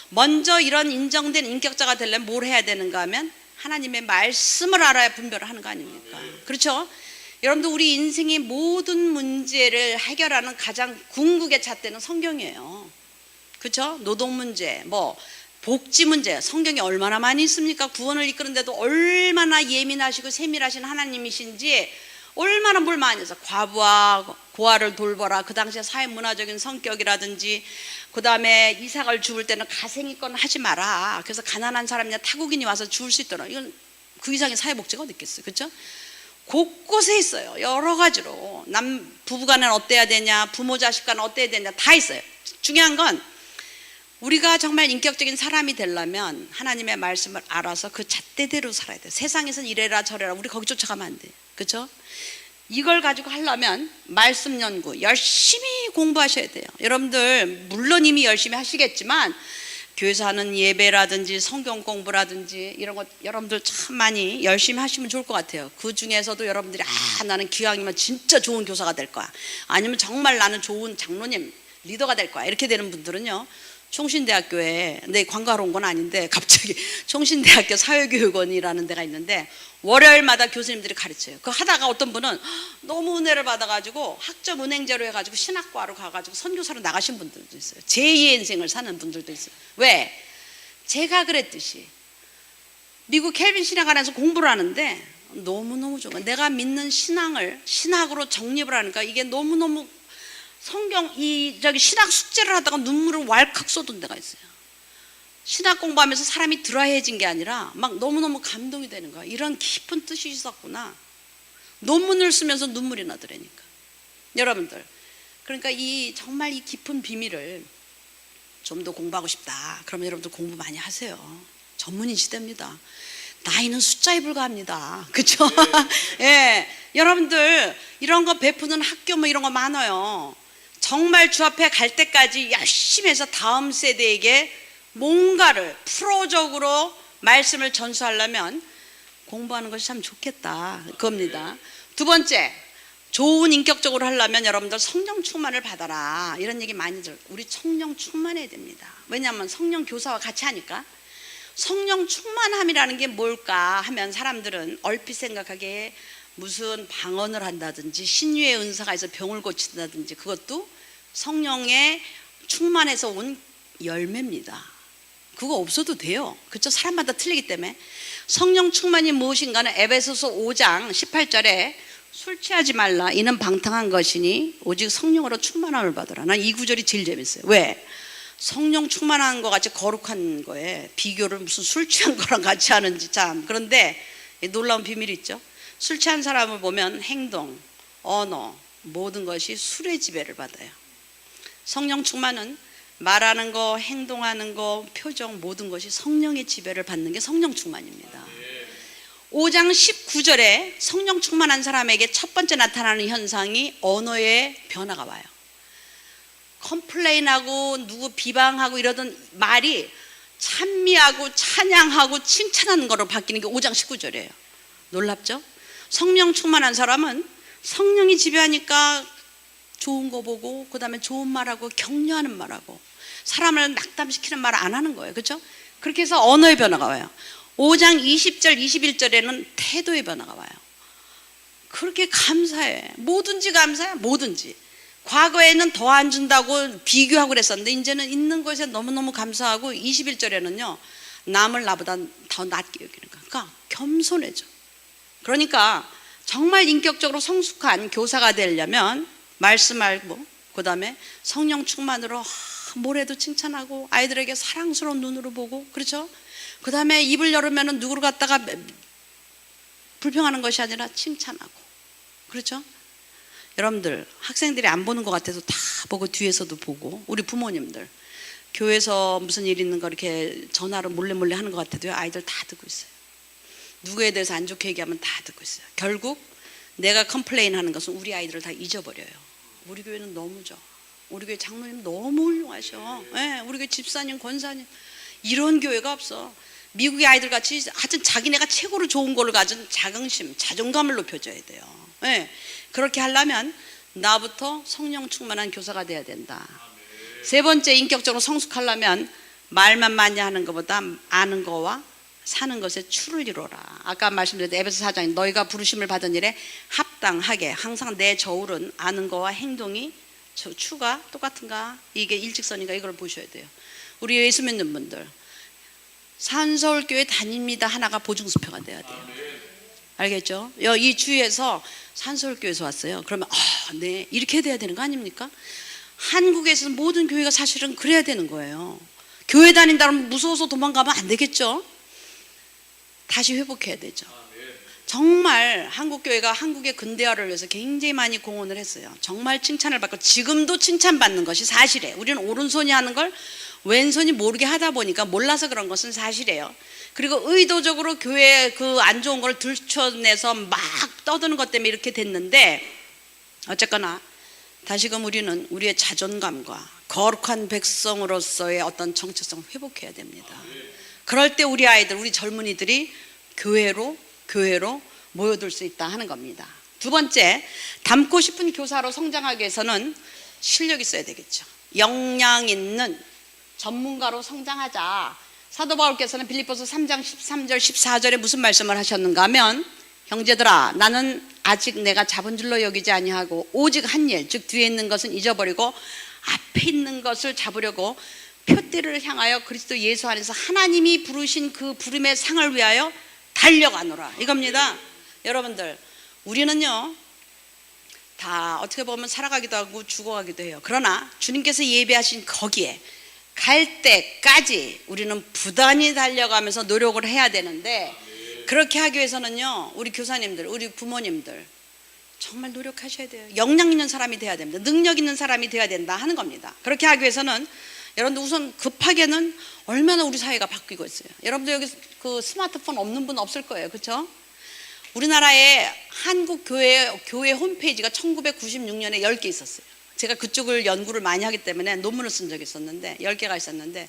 먼저 이런 인정된 인격자가 되려면 뭘 해야 되는가 하면, 하나님의 말씀을 알아야 분별을 하는 거 아닙니까? 그렇죠? 여러분들, 우리 인생의 모든 문제를 해결하는 가장 궁극의 잣대는 성경이에요. 그렇죠? 노동 문제, 복지 문제, 성경에 얼마나 많이 있습니까? 구원을 이끄는데도 얼마나 예민하시고 세밀하신 하나님이신지, 얼마나 뭘 많이 해서 과부와 고아를 돌보라. 그 당시에 사회 문화적인 성격이라든지, 그 다음에 이삭을 죽을 때는 가생이건 하지 마라. 그래서 가난한 사람이나 타국인이 와서 죽을 수 있도록, 이건 그 이상의 사회복지가 어디 있겠어요? 그렇죠? 곳곳에 있어요. 여러 가지로. 부부간은 어때야 되냐, 부모 자식 간은 어때야 되냐, 다 있어요. 중요한 건, 우리가 정말 인격적인 사람이 되려면 하나님의 말씀을 알아서 그 잣대대로 살아야 돼요. 세상에선 이래라 저래라 우리 거기 쫓아가면 안 돼요. 그렇죠? 이걸 가지고 하려면 말씀 연구 열심히 공부하셔야 돼요. 여러분들, 물론 이미 열심히 하시겠지만, 교회에서 하는 예배라든지 성경 공부라든지 이런 것 여러분들 참 많이 열심히 하시면 좋을 것 같아요. 그 중에서도 여러분들이 나는 기왕이면 진짜 좋은 교사가 될 거야, 아니면 정말 나는 좋은 장로님, 리더가 될 거야, 이렇게 되는 분들은요, 총신대학교에, 네, 광고하러 온 건 아닌데 갑자기 총신대학교 사회교육원이라는 데가 있는데, 월요일마다 교수님들이 가르쳐요. 그거 하다가 어떤 분은 너무 은혜를 받아가지고 학점 은행제로 해가지고 신학과로 가가지고 선교사로 나가신 분들도 있어요. 제2의 인생을 사는 분들도 있어요. 왜? 제가 그랬듯이 미국 켈빈 신학원에서 공부를 하는데 너무너무 좋은 거야. 내가 믿는 신앙을 신학으로 정립을 하니까 이게 너무너무, 성경 신학 숙제를 하다가 눈물을 왈칵 쏟은 데가 있어요. 신학 공부하면서 사람이 드라이해진 게 아니라 막 너무너무 감동이 되는 거야. 이런 깊은 뜻이 있었구나. 논문을 쓰면서 눈물이 나더라니까. 여러분들, 그러니까 정말 이 깊은 비밀을 좀 더 공부하고 싶다. 그러면 여러분들 공부 많이 하세요. 전문인 시대입니다. 나이는 숫자에 불과합니다. 그렇죠? 예, 여러분들 이런 거 베푸는 학교 이런 거 많아요. 정말 주 앞에 갈 때까지 열심히 해서 다음 세대에게 뭔가를 프로적으로 말씀을 전수하려면 공부하는 것이 참 좋겠다 그겁니다. 두 번째, 좋은 인격적으로 하려면 여러분들 성령 충만을 받아라 이런 얘기 많이 들어요. 우리 성령 충만해야 됩니다. 왜냐하면 성령 교사와 같이 하니까. 성령 충만함이라는 게 뭘까 하면 사람들은 얼핏 생각하기에 무슨 방언을 한다든지 신유의 은사가 있어 병을 고친다든지 그것도 성령에 충만해서 온 열매입니다. 그거 없어도 돼요. 그렇죠? 사람마다 틀리기 때문에. 성령 충만이 무엇인가는 에베소서 5장 18절에 술 취하지 말라 이는 방탕한 것이니 오직 성령으로 충만함을 받으라. 난 이 구절이 제일 재밌어요. 왜? 성령 충만한 것 같이 거룩한 거에 비교를 무슨 술 취한 거랑 같이 하는지 참. 그런데 놀라운 비밀이 있죠. 술 취한 사람을 보면 행동, 언어 모든 것이 술의 지배를 받아요. 성령 충만은 말하는 거, 행동하는 거, 표정 모든 것이 성령의 지배를 받는 게 성령 충만입니다. 5장 19절에 성령 충만한 사람에게 첫 번째 나타나는 현상이 언어의 변화가 와요. 컴플레인하고 누구 비방하고 이러던 말이 찬미하고 찬양하고 칭찬하는 거로 바뀌는 게 5장 19절이에요. 놀랍죠? 성령 충만한 사람은 성령이 지배하니까 좋은 거 보고 그 다음에 좋은 말하고 격려하는 말하고 사람을 낙담시키는 말 안 하는 거예요. 그렇죠? 그렇게 해서 언어의 변화가 와요. 5장 20절 21절에는 태도의 변화가 와요. 그렇게 감사해. 뭐든지 감사해. 뭐든지. 과거에는 더 안 준다고 비교하고 그랬었는데 이제는 있는 것에 너무너무 감사하고 21절에는요 남을 나보다 더 낮게 여기는 거야. 그러니까 겸손해져. 그러니까 정말 인격적으로 성숙한 교사가 되려면 말씀 알고 그 다음에 성령 충만으로 뭘 해도 칭찬하고 아이들에게 사랑스러운 눈으로 보고 그렇죠? 그 다음에 입을 열으면 누구를 갖다가 불평하는 것이 아니라 칭찬하고 그렇죠? 여러분들 학생들이 안 보는 것 같아서 다 보고 뒤에서도 보고 우리 부모님들 교회에서 무슨 일 있는 거 이렇게 전화로 몰래 하는 것 같아도요 아이들 다 듣고 있어요. 누구에 대해서 안 좋게 얘기하면 다 듣고 있어요. 결국 내가 컴플레인 하는 것은 우리 아이들을 다 잊어버려요. 우리 교회는 너무 좋아. 우리 교회 장로님 너무 훌륭하셔. 네, 우리 교회 집사님 권사님 이런 교회가 없어. 미국의 아이들 같이 하여튼 자기네가 최고로 좋은 걸 가진 자긍심 자존감을 높여줘야 돼요. 네, 그렇게 하려면 나부터 성령 충만한 교사가 돼야 된다. 세 번째, 인격적으로 성숙하려면 말만 많이 하는 것보다 아는 거와 사는 것에 추를 이루어라. 아까 말씀드렸던 에베소 4장 너희가 부르심을 받은 일에 합당하게 항상 내 저울은 아는 거와 행동이 추가 똑같은가 이게 일직선인가 이걸 보셔야 돼요. 우리 예수 믿는 분들 산서울교회 다닙니다 하나가 보증수표가 돼야 돼요. 알겠죠? 이 주위에서 산서울교회에서 왔어요. 그러면 네 이렇게 돼야 되는 거 아닙니까? 한국에서는 모든 교회가 사실은 그래야 되는 거예요. 교회 다닌다면 무서워서 도망가면 안 되겠죠? 다시 회복해야 되죠. 정말 한국교회가 한국의 근대화를 위해서 굉장히 많이 공헌을 했어요. 정말 칭찬을 받고 지금도 칭찬받는 것이 사실이에요. 우리는 오른손이 하는 걸 왼손이 모르게 하다 보니까 몰라서 그런 것은 사실이에요. 그리고 의도적으로 교회에 그 안 좋은 걸 들춰내서 막 떠드는 것 때문에 이렇게 됐는데 어쨌거나 다시금 우리는 우리의 자존감과 거룩한 백성으로서의 어떤 정체성을 회복해야 됩니다. 그럴 때 우리 아이들, 우리 젊은이들이 교회로 모여들 수 있다 하는 겁니다. 두 번째, 닮고 싶은 교사로 성장하기 위해서는 실력이 있어야 되겠죠. 역량 있는 전문가로 성장하자. 사도 바울께서는 빌립보서 3장 13절 14절에 무슨 말씀을 하셨는가 하면 형제들아 나는 아직 내가 잡은 줄로 여기지 아니하고 오직 한 일 즉 뒤에 있는 것은 잊어버리고 앞에 있는 것을 잡으려고 표대를 향하여 그리스도 예수 안에서 하나님이 부르신 그 부름의 상을 위하여 달려가노라 이겁니다. 여러분들 우리는요 다 어떻게 보면 살아가기도 하고 죽어가기도 해요. 그러나 주님께서 예배하신 거기에 갈 때까지 우리는 부단히 달려가면서 노력을 해야 되는데 그렇게 하기 위해서는요 우리 교사님들 우리 부모님들 정말 노력하셔야 돼요. 역량 있는 사람이 돼야 됩니다. 능력 있는 사람이 돼야 된다 하는 겁니다. 그렇게 하기 위해서는 여러분들 우선 급하게는 얼마나 우리 사회가 바뀌고 있어요. 여러분들 여기 그 스마트폰 없는 분 없을 거예요. 그렇죠? 우리나라에 한국 교회 홈페이지가 1996년에 10개 있었어요. 제가 그쪽을 연구를 많이 하기 때문에 논문을 쓴 적이 있었는데 10개가 있었는데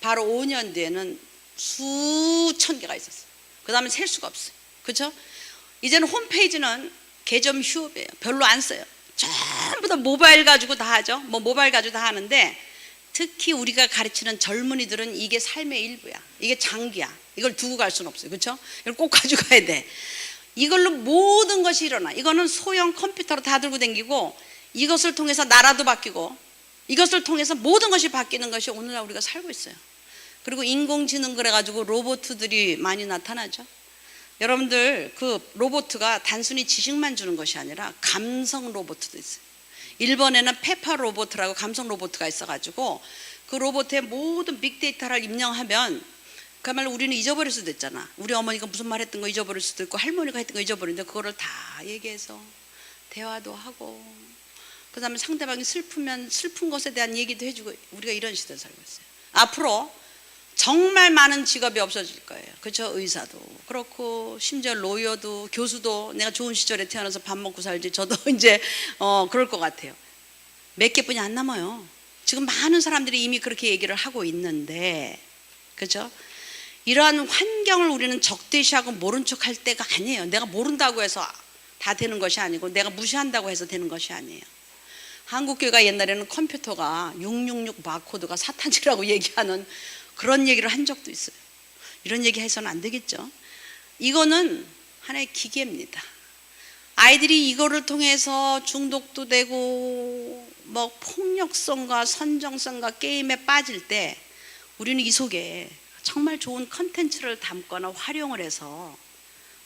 바로 5년 뒤에는 수천 개가 있었어요. 그 다음에 셀 수가 없어요. 그렇죠? 이제는 홈페이지는 개점 휴업이에요. 별로 안 써요. 전부 다 모바일 가지고 다 하죠. 뭐 모바일 가지고 다 하는데 특히 우리가 가르치는 젊은이들은 이게 삶의 일부야. 이게 장기야. 이걸 두고 갈 수는 없어요. 그렇죠? 이걸 꼭 가져가야 돼. 이걸로 모든 것이 일어나. 이거는 소형 컴퓨터로 다 들고 다니고 이것을 통해서 나라도 바뀌고 이것을 통해서 모든 것이 바뀌는 것이 오늘날 우리가 살고 있어요. 그리고 인공지능 그래가지고 로봇들이 많이 나타나죠. 여러분들 그 로봇가 단순히 지식만 주는 것이 아니라 감성 로봇도 있어요. 일본에는 페파 로봇이라고 감성 로봇가 있어가지고 그 로봇의 모든 빅데이터를 입력하면 그야말로 우리는 잊어버릴 수도 있잖아. 우리 어머니가 무슨 말 했던 거 잊어버릴 수도 있고 할머니가 했던 거 잊어버리는데 그거를 다 얘기해서 대화도 하고 그 다음에 상대방이 슬프면 슬픈 것에 대한 얘기도 해주고 우리가 이런 시대에 살고 있어요. 앞으로 정말 많은 직업이 없어질 거예요. 그렇죠? 의사도 그렇고 심지어 로이어도 교수도 내가 좋은 시절에 태어나서 밥 먹고 살지 저도 이제 그럴 것 같아요. 몇 개뿐이 안 남아요. 지금 많은 사람들이 이미 그렇게 얘기를 하고 있는데 그렇죠? 이러한 환경을 우리는 적대시하고 모른 척 할 때가 아니에요. 내가 모른다고 해서 다 되는 것이 아니고 내가 무시한다고 해서 되는 것이 아니에요. 한국교회가 옛날에는 컴퓨터가 666 바코드가 사탄이라고 얘기하는 그런 얘기를 한 적도 있어요. 이런 얘기 해서는 안 되겠죠. 이거는 하나의 기계입니다. 아이들이 이거를 통해서 중독도 되고 뭐 폭력성과 선정성과 게임에 빠질 때 우리는 이 속에 정말 좋은 컨텐츠를 담거나 활용을 해서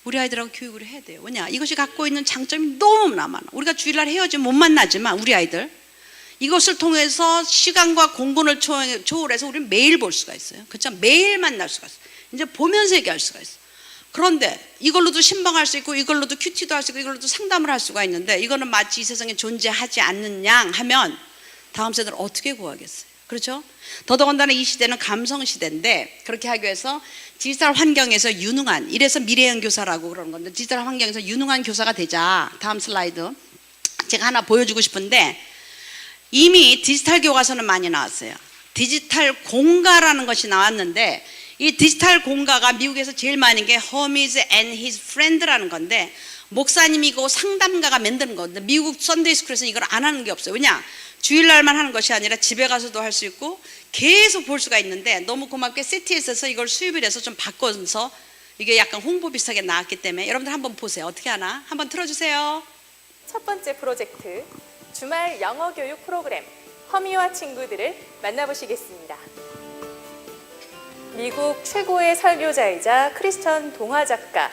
우리 아이들하고 교육을 해야 돼요. 왜냐? 이것이 갖고 있는 장점이 너무나 많아. 우리가 주일날 헤어지면 못 만나지만 우리 아이들 이것을 통해서 시간과 공간을 초월해서 우리는 매일 볼 수가 있어요. 그렇죠? 매일 만날 수가 있어요. 이제 보면서 얘기할 수가 있어요. 그런데 이걸로도 신방할 수 있고 이걸로도 큐티도 할 수 있고 이걸로도 상담을 할 수가 있는데 이거는 마치 이 세상에 존재하지 않는 양 하면 다음 세대를 어떻게 구하겠어요? 그렇죠? 더더군다나 이 시대는 감성 시대인데 그렇게 하기 위해서 디지털 환경에서 유능한 이래서 미래형 교사라고 그러는 건데 디지털 환경에서 유능한 교사가 되자. 다음 슬라이드 제가 하나 보여주고 싶은데 이미 디지털 교과서는 많이 나왔어요. 디지털 공가라는 것이 나왔는데 이 디지털 공가가 미국에서 제일 많은 게 Hermes and His Friend라는 건데 목사님이고 상담가가 만드는 건데 미국 선데이스쿨에서는 이걸 안 하는 게 없어요. 왜냐? 주일날만 하는 것이 아니라 집에 가서도 할 수 있고 계속 볼 수가 있는데 너무 고맙게 CTS에서 이걸 수입을 해서 좀 바꿔서 이게 약간 홍보 비슷하게 나왔기 때문에 여러분들 한번 보세요. 어떻게 하나? 한번 틀어주세요. 첫 번째 프로젝트 주말 영어 교육 프로그램 허미와 친구들을 만나보시겠습니다. 미국 최고의 설교자이자 크리스천 동화 작가,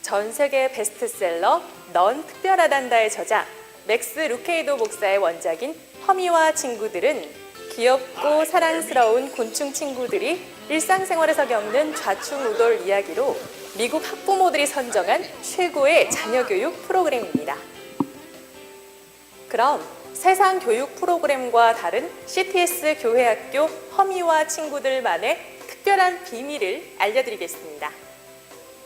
전 세계 베스트셀러 넌 특별하단다의 저자 맥스 루케이도 목사의 원작인 허미와 친구들은 귀엽고 사랑스러운 곤충 친구들이 일상생활에서 겪는 좌충우돌 이야기로 미국 학부모들이 선정한 최고의 자녀교육 프로그램입니다. 그럼 세상 교육 프로그램과 다른 CTS 교회학교 허미와 친구들만의 특별한 비밀을 알려드리겠습니다.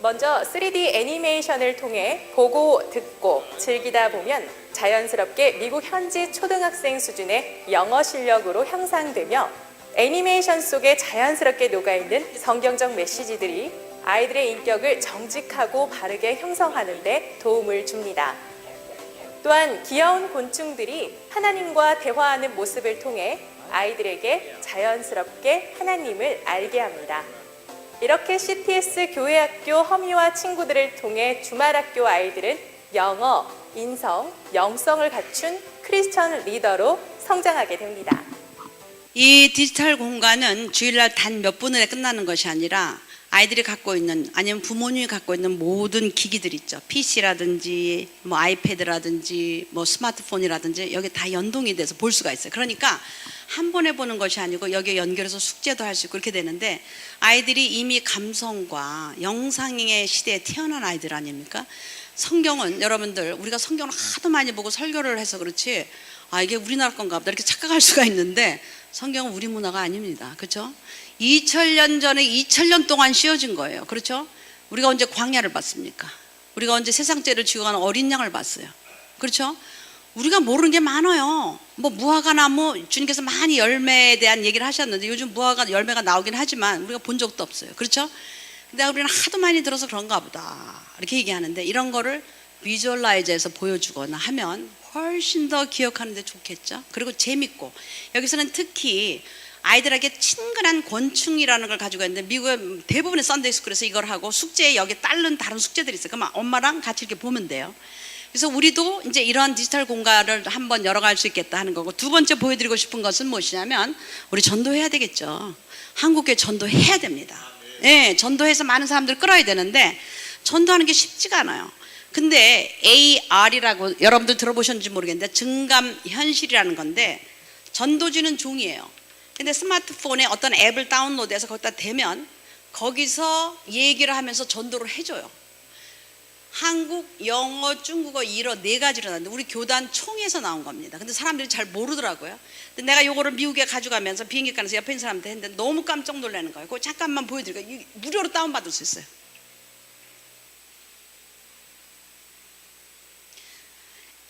먼저 3D 애니메이션을 통해 보고 듣고 즐기다 보면 자연스럽게 미국 현지 초등학생 수준의 영어 실력으로 향상되며 애니메이션 속에 자연스럽게 녹아있는 성경적 메시지들이 아이들의 인격을 정직하고 바르게 형성하는 데 도움을 줍니다. 또한 귀여운 곤충들이 하나님과 대화하는 모습을 통해 아이들에게 자연스럽게 하나님을 알게 합니다. 이렇게 CTS 교회학교 허미와 친구들을 통해 주말학교 아이들은 영어, 인성, 영성을 갖춘 크리스천 리더로 성장하게 됩니다. 이 디지털 공간은 주일날 단 몇 분에 끝나는 것이 아니라 아이들이 갖고 있는 아니면 부모님이 갖고 있는 모든 기기들 있죠. PC라든지 뭐 아이패드라든지 뭐 스마트폰이라든지 여기 다 연동이 돼서 볼 수가 있어요. 그러니까 한 번에 보는 것이 아니고 여기에 연결해서 숙제도 할 수 있고 그렇게 되는데 아이들이 이미 감성과 영상의 시대에 태어난 아이들 아닙니까? 성경은 여러분들 우리가 성경을 하도 많이 보고 설교를 해서 그렇지 이게 우리나라 건가 보다 이렇게 착각할 수가 있는데 성경은 우리 문화가 아닙니다. 그렇죠? 2000년 전에 2000년 동안 씌워진 거예요. 그렇죠? 우리가 언제 광야를 봤습니까? 우리가 언제 세상 죄를 지고 가는 어린 양을 봤어요. 그렇죠? 우리가 모르는 게 많아요. 뭐 무화과 나무, 주님께서 많이 열매에 대한 얘기를 하셨는데 요즘 무화과 열매가 나오긴 하지만 우리가 본 적도 없어요. 그렇죠? 근데 우리는 하도 많이 들어서 그런가 보다 이렇게 얘기하는데, 이런 거를 비주얼라이즈해서 보여주거나 하면 훨씬 더 기억하는 데 좋겠죠. 그리고 재밌고, 여기서는 특히 아이들에게 친근한 권충이라는 걸 가지고 있는데, 미국의 대부분의 썬데이 스쿨에서 이걸 하고 숙제에 여기에 다른 숙제들이 있어요. 그럼 엄마랑 같이 이렇게 보면 돼요. 그래서 우리도 이제 이런 디지털 공간을 한번 열어갈 수 있겠다 하는 거고, 두 번째 보여드리고 싶은 것은 무엇이냐면, 우리 전도해야 되겠죠. 한국교회 전도해야 됩니다. 예, 전도해서 많은 사람들을 끌어야 되는데 전도하는 게 쉽지가 않아요. 근데 AR이라고 여러분들 들어보셨는지 모르겠는데, 증감 현실이라는 건데 전도지는 종이에요. 근데 스마트폰에 어떤 앱을 다운로드해서 거기다 대면 거기서 얘기를 하면서 전도를 해줘요. 한국, 영어, 중국어, 일어 4가지로 나왔는데 우리 교단 총에서 나온 겁니다. 근데 사람들이 잘 모르더라고요. 근데 내가 요거를 미국에 가져가면서 비행기 가면서 옆에 있는 사람한테 했는데 너무 깜짝 놀라는 거예요. 그거 잠깐만 보여드릴게요. 무료로 다운받을 수 있어요.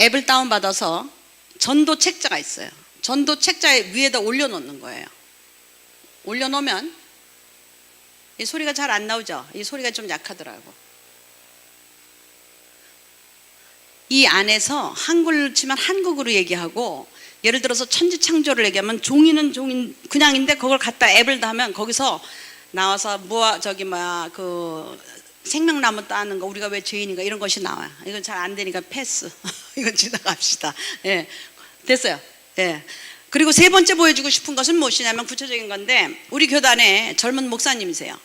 앱을 다운받아서 전도 책자가 있어요. 전도 책자 위에다 올려놓는 거예요. 올려놓으면 이 소리가 잘 안 나오죠? 이 소리가 좀 약하더라고. 이 안에서 한글로 치면 한국어로 얘기하고, 예를 들어서 천지창조를 얘기하면 종이는 종인 그냥인데 그걸 갖다 앱을 하면 거기서 나와서 그 생명나무 따는 거, 우리가 왜 죄인인가 이런 것이 나와요. 이건 잘 안 되니까 패스. 이건 지나갑시다. 예, 됐어요. 예. 그리고 세 번째 보여주고 싶은 것은 무엇이냐면 구체적인 건데, 우리 교단에 젊은 목사님이세요.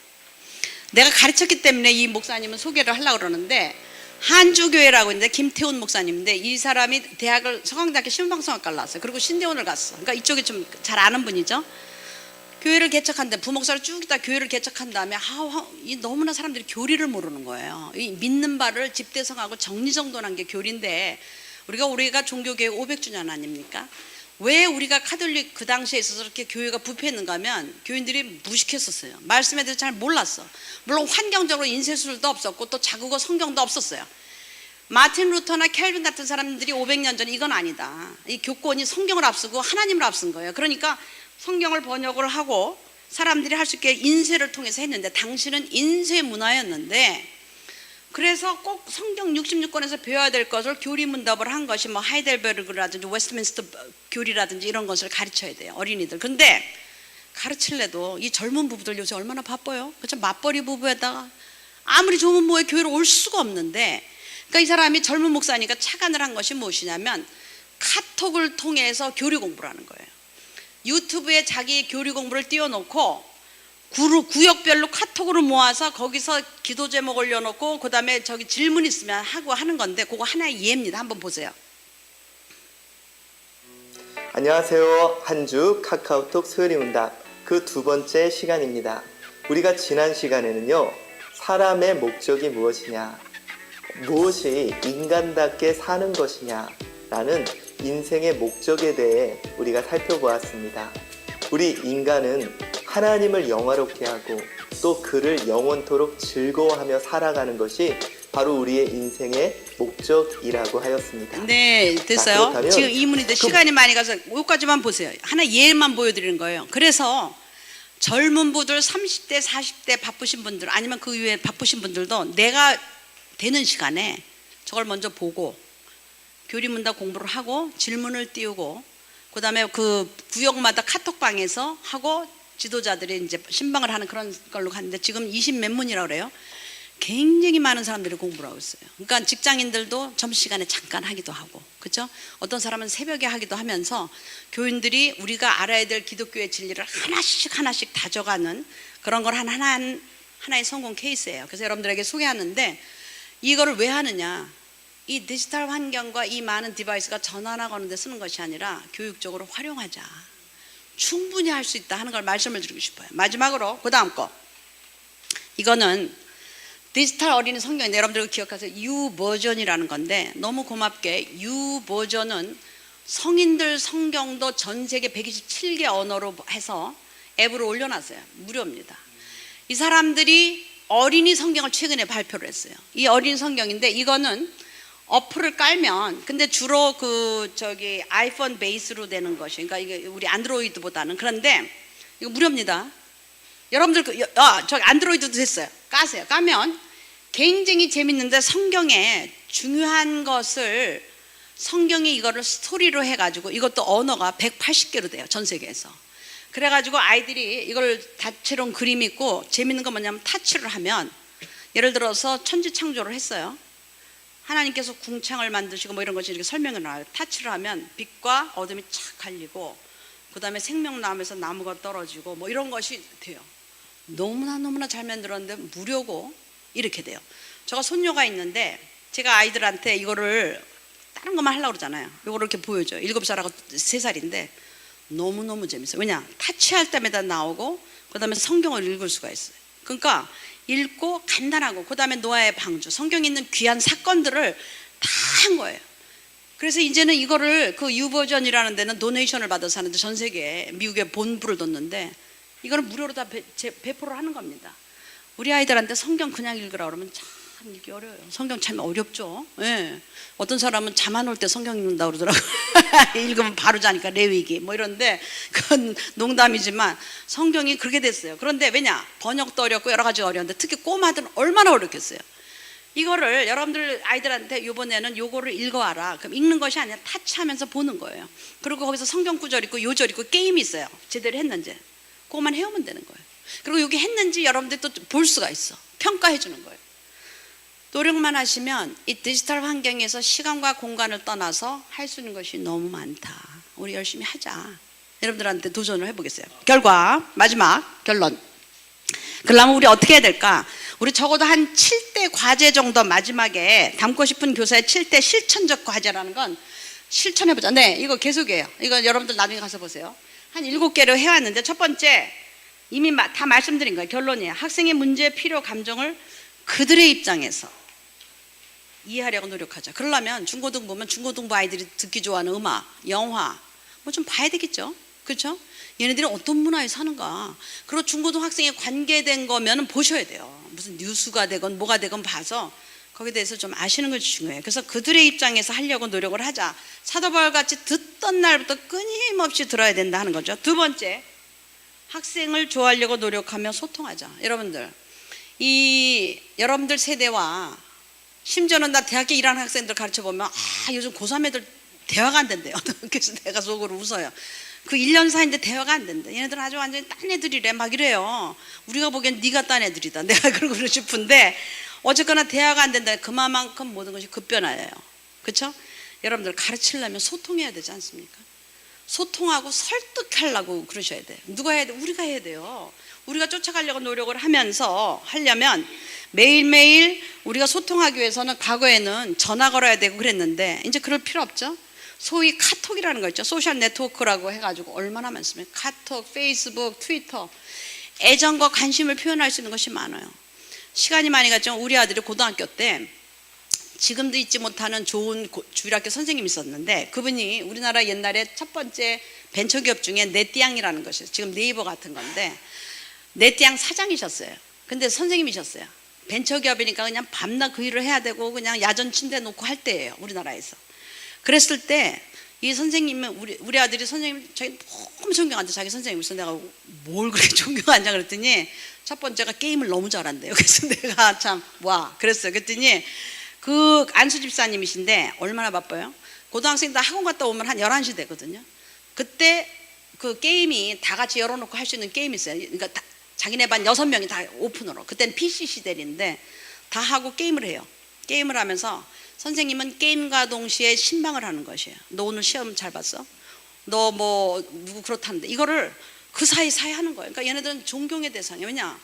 내가 가르쳤기 때문에 이 목사님은 소개를 하려고 그러는데, 한주교회라고 있는데 김태훈 목사님인데, 이 사람이 서강대학교 신문방송학과를 나왔어요. 그리고 신대원을 갔어. 그러니까 이쪽에 좀 잘 아는 분이죠. 교회를 개척한데, 부목사를 쭉 있다 교회를 개척한 다음에 너무나 사람들이 교리를 모르는 거예요. 이 믿는 바를 집대성하고 정리정돈한 게 교리인데, 우리가 종교개혁 500주년 아닙니까? 왜 우리가 카톨릭 그 당시에 있어서 이렇게 교회가 부패했는가 하면 교인들이 무식했었어요. 말씀에 대해서 잘 몰랐어. 물론 환경적으로 인쇄술도 없었고 또 자국어 성경도 없었어요. 마틴 루터나 켈빈 같은 사람들이 500년 전에 이건 아니다, 이 교권이 성경을 앞서고 하나님을 앞선 거예요. 그러니까 성경을 번역을 하고 사람들이 할 수 있게 인쇄를 통해서 했는데, 당시는 인쇄 문화였는데, 그래서 꼭 성경 66권에서 배워야 될 것을 교리문답을 한 것이 뭐 하이델베르그라든지 웨스트민스터 교리라든지 이런 것을 가르쳐야 돼요, 어린이들. 근데 가르칠래도 이 젊은 부부들 요새 얼마나 바빠요. 그렇죠? 맞벌이 부부에다가 아무리 좋은 모에 교회를 올 수가 없는데, 그러니까 이 사람이 젊은 목사니까 착안을 한 것이 무엇이냐면 카톡을 통해서 교리 공부를 하는 거예요. 유튜브에 자기 교리 공부를 띄워놓고 구역별로 카톡으로 모아서 거기서 기도 제목 올려놓고, 그 다음에 저기 질문 있으면 하고 하는 건데, 그거 하나의 예입니다. 한번 보세요. 안녕하세요. 한 주 카카오톡 수요리문답 그 2번째 시간입니다. 우리가 지난 시간에는요, 사람의 목적이 무엇이냐, 무엇이 인간답게 사는 것이냐 라는 인생의 목적에 대해 우리가 살펴보았습니다. 우리 인간은 하나님을 영화롭게 하고 또 그를 영원토록 즐거워하며 살아가는 것이 바로 우리의 인생의 목적이라고 하였습니다. 네, 됐어요. 자, 지금 이문인데 시간이 많이 가서 여기까지만 보세요. 하나 예만 보여드리는 거예요. 그래서 젊은 분들 30대 40대 바쁘신 분들, 아니면 그 이후에 바쁘신 분들도 내가 되는 시간에 저걸 먼저 보고 교리문답 공부를 하고 질문을 띄우고, 그 다음에 그 구역마다 카톡방에서 하고 지도자들이 이제 신방을 하는 그런 걸로 갔는데, 지금 20몇 문이라고 그래요. 굉장히 많은 사람들이 공부를 하고 있어요. 그러니까 직장인들도 점심시간에 잠깐 하기도 하고, 그렇죠? 어떤 사람은 새벽에 하기도 하면서 교인들이 우리가 알아야 될 기독교의 진리를 하나씩 다져가는 그런 걸 하나의 성공 케이스예요. 그래서 여러분들에게 소개하는데, 이거를 왜 하느냐, 이 디지털 환경과 이 많은 디바이스가 전화나 거는 데 쓰는 것이 아니라 교육적으로 활용하자, 충분히 할 수 있다 하는 걸 말씀을 드리고 싶어요. 마지막으로 그 다음 거, 이거는 디지털 어린이 성경인데, 여러분들 기억하세요. U 버전이라는 건데, 너무 고맙게 U 버전은 성인들 성경도 전 세계 127개 언어로 해서 앱으로 올려놨어요. 무료입니다. 이 사람들이 어린이 성경을 최근에 발표를 했어요. 이 어린이 성경인데, 이거는 어플을 깔면, 근데 주로 그 저기 아이폰 베이스로 되는 것이, 그러니까 이게 우리 안드로이드보다는. 그런데 이거 무료입니다. 여러분들 저기 안드로이드도 됐어요. 까세요. 까면 굉장히 재밌는데, 성경에 중요한 것을 성경이 이거를 스토리로 해가지고, 이것도 언어가 180개로 돼요, 전 세계에서. 그래가지고 아이들이 이걸 다채로운 그림이 있고, 재밌는 건 뭐냐면 타치를 하면, 예를 들어서 천지창조를 했어요. 하나님께서 궁창을 만드시고 뭐 이런 것이 이렇게 설명을 나와요. 타치를 하면 빛과 어둠이 착 갈리고, 그 다음에 생명나무에서 나무가 떨어지고 뭐 이런 것이 돼요. 너무나 잘 만들었는데 무료고 이렇게 돼요. 제가 손녀가 있는데 제가 아이들한테 이거를 다른 것만 하려고 그러잖아요. 이거를 이렇게 보여줘요. 7살하고 3살인데 너무너무 재밌어요. 왜냐? 타치할 때마다 나오고, 그 다음에 성경을 읽을 수가 있어요. 그러니까 읽고 간단하고, 그 다음에 노아의 방주, 성경에 있는 귀한 사건들을 다 한 거예요. 그래서 이제는 이거를 그 유버전이라는 데는 도네이션을 받아서 하는데, 전 세계에 미국에 본부를 뒀는데 이거는 무료로 다 배포를 하는 겁니다. 우리 아이들한테 성경 그냥 읽으라 그러면 참 읽기 어려워요. 성경 참 어렵죠. 예. 어떤 사람은 잠 안 올 때 성경 읽는다 그러더라고요. 읽으면 바로 자니까, 레위기 뭐 이런데, 그건 농담이지만 성경이 그렇게 됐어요. 그런데 왜냐? 번역도 어렵고 여러 가지가 어려운데, 특히 꼬마들은 얼마나 어렵겠어요. 이거를 여러분들 아이들한테 이번에는 요거를 읽어와라. 그럼 읽는 것이 아니라 타치하면서 보는 거예요. 그리고 거기서 성경 구절 있고 요절 있고 게임이 있어요. 제대로 했는지 그것만 해오면 되는 거예요. 그리고 여기 했는지 여러분들이 또 볼 수가 있어. 평가해 주는 거예요. 노력만 하시면 이 디지털 환경에서 시간과 공간을 떠나서 할 수 있는 것이 너무 많다. 우리 열심히 하자. 여러분들한테 도전을 해보겠어요. 결과, 마지막 결론. 그러려면 우리 어떻게 해야 될까? 우리 적어도 한 7대 과제 정도 마지막에 담고 싶은 교사의 7대 실천적 과제라는 건 실천해보자. 네, 이거 계속해요. 이거 여러분들 나중에 가서 보세요. 한 7개를 해왔는데, 첫 번째 이미 다 말씀드린 거예요. 결론이에요. 학생의 문제, 필요, 감정을 그들의 입장에서 이해하려고 노력하자. 그러려면 중고등부면 중고등부 아이들이 듣기 좋아하는 음악, 영화 뭐 좀 봐야 되겠죠. 그렇죠? 얘네들이 어떤 문화에 사는가. 그리고 중고등 학생에 관계된 거면 보셔야 돼요. 무슨 뉴스가 되건 뭐가 되건 봐서 거기에 대해서 좀 아시는 것이 중요해요. 그래서 그들의 입장에서 하려고 노력을 하자. 사도 바울 같이 듣던 날부터 끊임없이 들어야 된다 하는 거죠. 두 번째, 학생을 좋아하려고 노력하며 소통하자. 여러분들, 여러분들 세대와, 심지어는 나 대학교 일하는 학생들 가르쳐 보면, 요즘 고3 애들 대화가 안 된대요. 그래서 내가 속으로 웃어요. 그 1년 사이인데 대화가 안 된대. 얘네들 아주 완전히 딴 애들이래 막 이래요. 우리가 보기엔 네가 딴 애들이다. 내가 그러고 싶은데 어쨌거나 대화가 안 된다. 그만큼 모든 것이 급변화예요. 그렇죠? 여러분들 가르치려면 소통해야 되지 않습니까? 소통하고 설득하려고 그러셔야 돼요. 누가 해야 돼? 우리가 해야 돼요. 우리가 쫓아가려고 노력을 하면서 하려면 매일매일 우리가 소통하기 위해서는, 과거에는 전화 걸어야 되고 그랬는데 이제 그럴 필요 없죠. 소위 카톡이라는 거 있죠. 소셜 네트워크라고 해가지고 얼마나 많습니까? 카톡, 페이스북, 트위터. 애정과 관심을 표현할 수 있는 것이 많아요. 시간이 많이 갔지만 우리 아들이 고등학교 때 지금도 잊지 못하는 좋은 주일학교 선생님이 있었는데, 그분이 우리나라 옛날에 첫 번째 벤처기업 중에 네띠앙이라는 것이, 지금 네이버 같은 건데 네띠앙 사장이셨어요. 근데 선생님이셨어요. 벤처기업이니까 그냥 밤낮 그 일을 해야 되고 그냥 야전 침대 놓고 할 때예요, 우리나라에서. 그랬을 때 이 선생님은, 우리 아들이 선생님 자기 너무 존경한다. 자기 선생님을. 그래서 내가 뭘 그렇게 존경하냐 그랬더니 첫 번째가 게임을 너무 잘한대요. 그래서 내가 참 와 그랬어요. 그랬더니 그 안수 집사님이신데 얼마나 바빠요? 고등학생 다 학원 갔다 오면 한 11시 되거든요. 그때 그 게임이 다 같이 열어놓고 할 수 있는 게임이 있어요. 그러니까 자기네 반 6명이 다 오픈으로. 그때는 PC 시대인데 다 하고 게임을 해요. 게임을 하면서 선생님은 게임과 동시에 신방을 하는 것이에요. 너 오늘 시험 잘 봤어? 너 뭐 누구 그렇다는데, 이거를 그 사이사이 하는 거예요. 그러니까 얘네들은 존경의 대상이에요. 왜냐?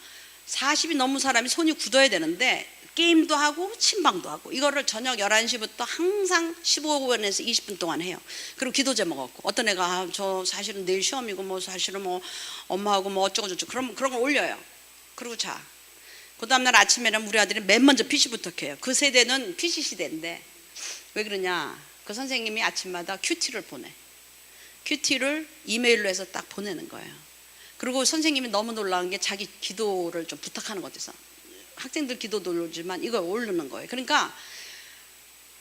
40이 넘은 사람이 손이 굳어야 되는데 게임도 하고 신방도 하고, 이거를 저녁 11시부터 항상 15분에서 20분 동안 해요. 그리고 기도 제목 없고, 어떤 애가 저 사실은 내일 시험이고 뭐 사실은 뭐 엄마하고 뭐 어쩌고 저쩌고 그런 걸 올려요. 그리고 자, 그 다음날 아침에는 우리 아들이 맨 먼저 PC부터 켜요. 그 세대는 PC 시대인데 왜 그러냐? 그 선생님이 아침마다 큐티를 보내. 큐티를 이메일로 해서 딱 보내는 거예요. 그리고 선생님이 너무 놀라운 게 자기 기도를 좀 부탁하는 것 같아서, 학생들 기도도 올리지만 이걸 올리는 거예요. 그러니까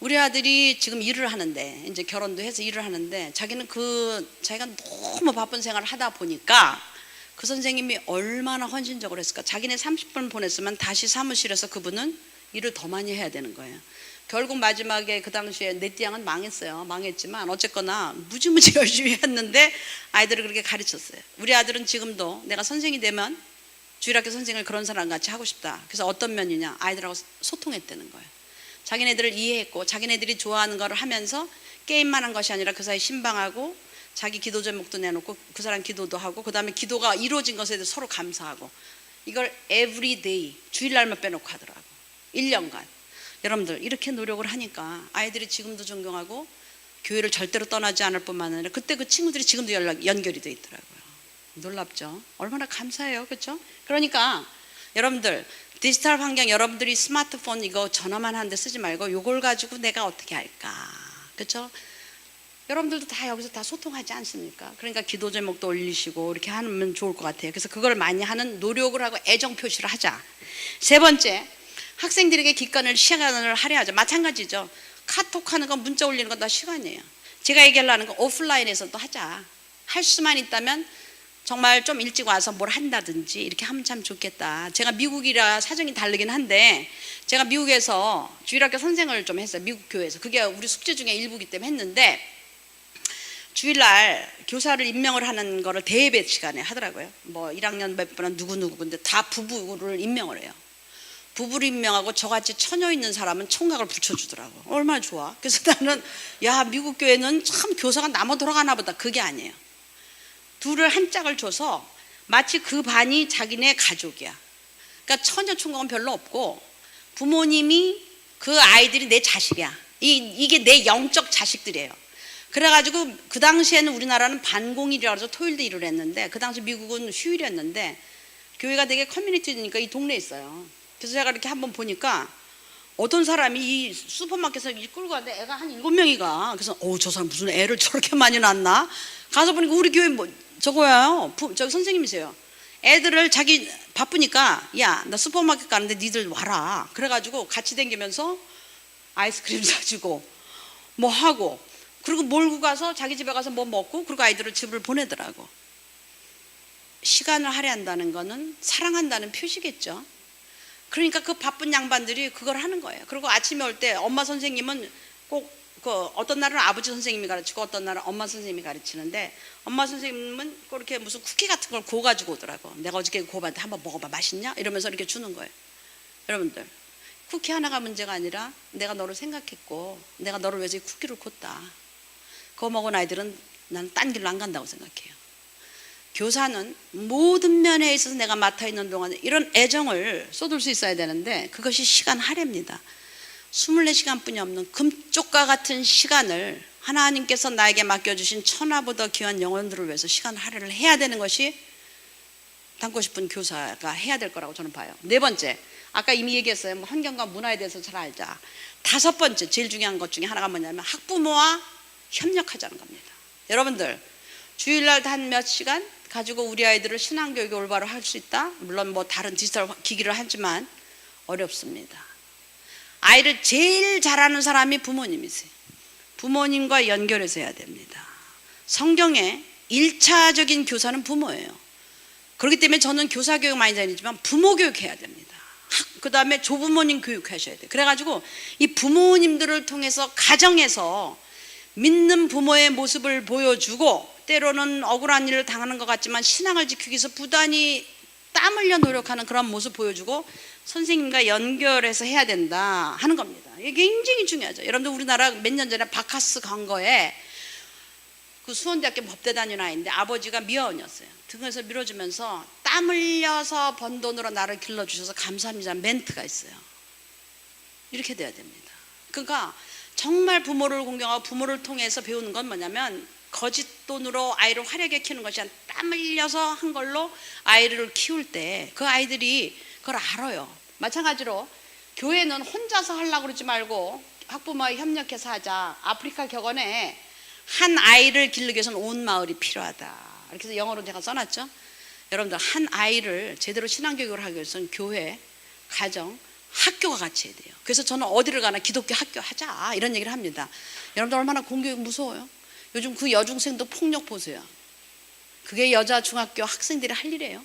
우리 아들이 지금 일을 하는데, 이제 결혼도 해서 일을 하는데, 자기는 자기가 너무 바쁜 생활을 하다 보니까 그 선생님이 얼마나 헌신적으로 했을까. 자기네 30분 보냈으면 다시 사무실에서 그분은 일을 더 많이 해야 되는 거예요. 결국 마지막에 그 당시에 넷띠양은 망했어요. 망했지만 어쨌거나 무지무지 열심히 했는데 아이들을 그렇게 가르쳤어요. 우리 아들은 지금도 내가 선생이 되면 주일학교 선생을 그런 사람 같이 하고 싶다. 그래서 어떤 면이냐, 아이들하고 소통했다는 거예요. 자기네들을 이해했고, 자기네들이 좋아하는 거를 하면서 게임만 한 것이 아니라 그 사이 신방하고 자기 기도 제목도 내놓고 그 사람 기도도 하고, 그 다음에 기도가 이루어진 것에 대해서 서로 감사하고, 이걸 everyday 주일날만 빼놓고 하더라고. 1년간. 여러분들 이렇게 노력을 하니까 아이들이 지금도 존경하고 교회를 절대로 떠나지 않을 뿐만 아니라 그때 그 친구들이 지금도 연결이 돼 있더라고요. 놀랍죠? 얼마나 감사해요. 그렇죠? 그러니까 여러분들 디지털 환경, 여러분들이 스마트폰 이거 전화만 하는데 쓰지 말고 이걸 가지고 내가 어떻게 할까? 그렇죠? 여러분들도 다 여기서 다 소통하지 않습니까? 그러니까 기도 제목도 올리시고 이렇게 하면 좋을 것 같아요. 그래서 그걸 많이 하는 노력을 하고 애정 표시를 하자. 세 번째, 학생들에게 시간을 할애하자. 마찬가지죠. 카톡 하는 거, 문자 올리는 건 다 시간이에요. 제가 얘기하려는 건 오프라인에서도 하자. 할 수만 있다면 정말 좀 일찍 와서 뭘 한다든지 이렇게 하면 참 좋겠다. 제가 미국이라 사정이 다르긴 한데, 제가 미국에서 주일학교 선생을 좀 했어요. 미국 교회에서. 그게 우리 숙제 중에 일부기 때문에 했는데, 주일날 교사를 임명을 하는 거를 대예배 시간에 하더라고요. 뭐 1학년 몇 분은 누구누구, 근데 다 부부를 임명을 해요. 부부를 임명하고 저같이 처녀 있는 사람은 총각을 붙여주더라고. 얼마나 좋아. 그래서 나는 야, 미국 교회는 참 교사가 남아 돌아가나 보다. 그게 아니에요. 둘을 한 짝을 줘서 마치 그 반이 자기네 가족이야. 그러니까 처녀 총각은 별로 없고 부모님이 그 아이들이 내 자식이야. 이게 내 영적 자식들이에요. 그래가지고 그 당시에는 우리나라는 반공일이라고 해서 토요일도 일을 했는데, 그 당시 미국은 휴일이었는데 교회가 되게 커뮤니티니까 이 동네에 있어요. 그래서 제가 이렇게 한번 보니까 어떤 사람이 이 슈퍼마켓에서 끌고 가는데 애가 한 7명이 가. 그래서 저 사람 무슨 애를 저렇게 많이 낳나? 가서 보니까 우리 교회 저거예요. 저기 선생님이세요. 애들을 자기 바쁘니까 야, 나 슈퍼마켓 가는데 니들 와라. 그래가지고 같이 다니면서 아이스크림 사주고 뭐 하고, 그리고 몰고 가서 자기 집에 가서 뭐 먹고, 그리고 아이들을 집을 보내더라고. 시간을 할애한다는 거는 사랑한다는 표시겠죠. 그러니까 그 바쁜 양반들이 그걸 하는 거예요. 그리고 아침에 올 때 엄마 선생님은 꼭 어떤 날은 아버지 선생님이 가르치고 어떤 날은 엄마 선생님이 가르치는데, 엄마 선생님은 꼭 이렇게 무슨 쿠키 같은 걸 구워가지고 오더라고. 내가 어저께 구워봤는데 한번 먹어봐, 맛있냐? 이러면서 이렇게 주는 거예요. 여러분들, 쿠키 하나가 문제가 아니라 내가 너를 생각했고 내가 너를 위해서 이 쿠키를 굽다. 그거 먹은 아이들은 나는 딴 길로 안 간다고 생각해요. 교사는 모든 면에 있어서 내가 맡아있는 동안에 이런 애정을 쏟을 수 있어야 되는데, 그것이 시간 할애입니다. 24시간뿐이 없는 금쪽과 같은 시간을 하나님께서 나에게 맡겨주신 천하보다 귀한 영혼들을 위해서 시간 할애를 해야 되는 것이 닮고 싶은 교사가 해야 될 거라고 저는 봐요. 네 번째, 아까 이미 얘기했어요. 환경과 문화에 대해서 잘 알자. 다섯 번째, 제일 중요한 것 중에 하나가 뭐냐면 학부모와 협력하자는 겁니다. 여러분들, 주일날 한 몇 시간 가지고 우리 아이들을 신앙교육에 올바로 할 수 있다? 물론 뭐 다른 디지털 기기를 하지만 어렵습니다. 아이를 제일 잘하는 사람이 부모님이세요. 부모님과 연결해서 해야 됩니다. 성경에 1차적인 교사는 부모예요. 그렇기 때문에 저는 교사 교육 많이 다니지만 부모 교육해야 됩니다. 그 다음에 조부모님 교육하셔야 돼요. 그래가지고 이 부모님들을 통해서 가정에서 믿는 부모의 모습을 보여주고, 때로는 억울한 일을 당하는 것 같지만 신앙을 지키기 위해서 부단히 땀 흘려 노력하는 그런 모습 보여주고 선생님과 연결해서 해야 된다 하는 겁니다. 이게 굉장히 중요하죠. 여러분들, 우리나라 몇 년 전에 바카스 광고에 그 수원대학교 법대 다니는 아이인데 아버지가 미화원이었어요. 등에서 밀어주면서 땀 흘려서 번 돈으로 나를 길러주셔서 감사합니다 멘트가 있어요. 이렇게 돼야 됩니다. 그러니까 정말 부모를 공경하고 부모를 통해서 배우는 건 뭐냐면, 거짓 돈으로 아이를 화려하게 키우는 것이 아니라 땀 흘려서 한 걸로 아이를 키울 때 그 아이들이 그걸 알아요. 마찬가지로 교회는 혼자서 하려고 그러지 말고 학부모와 협력해서 하자. 아프리카 격언에 한 아이를 기르기 위해서는 온 마을이 필요하다. 이렇게 해서 영어로 제가 써놨죠. 여러분들, 한 아이를 제대로 신앙교육을 하기 위해서는 교회, 가정, 학교가 같이 해야 돼요. 그래서 저는 어디를 가나 기독교 학교 하자 이런 얘기를 합니다. 여러분들 얼마나 공교육 무서워요. 요즘 그 여중생도 폭력 보세요. 그게 여자 중학교 학생들이 할 일이에요.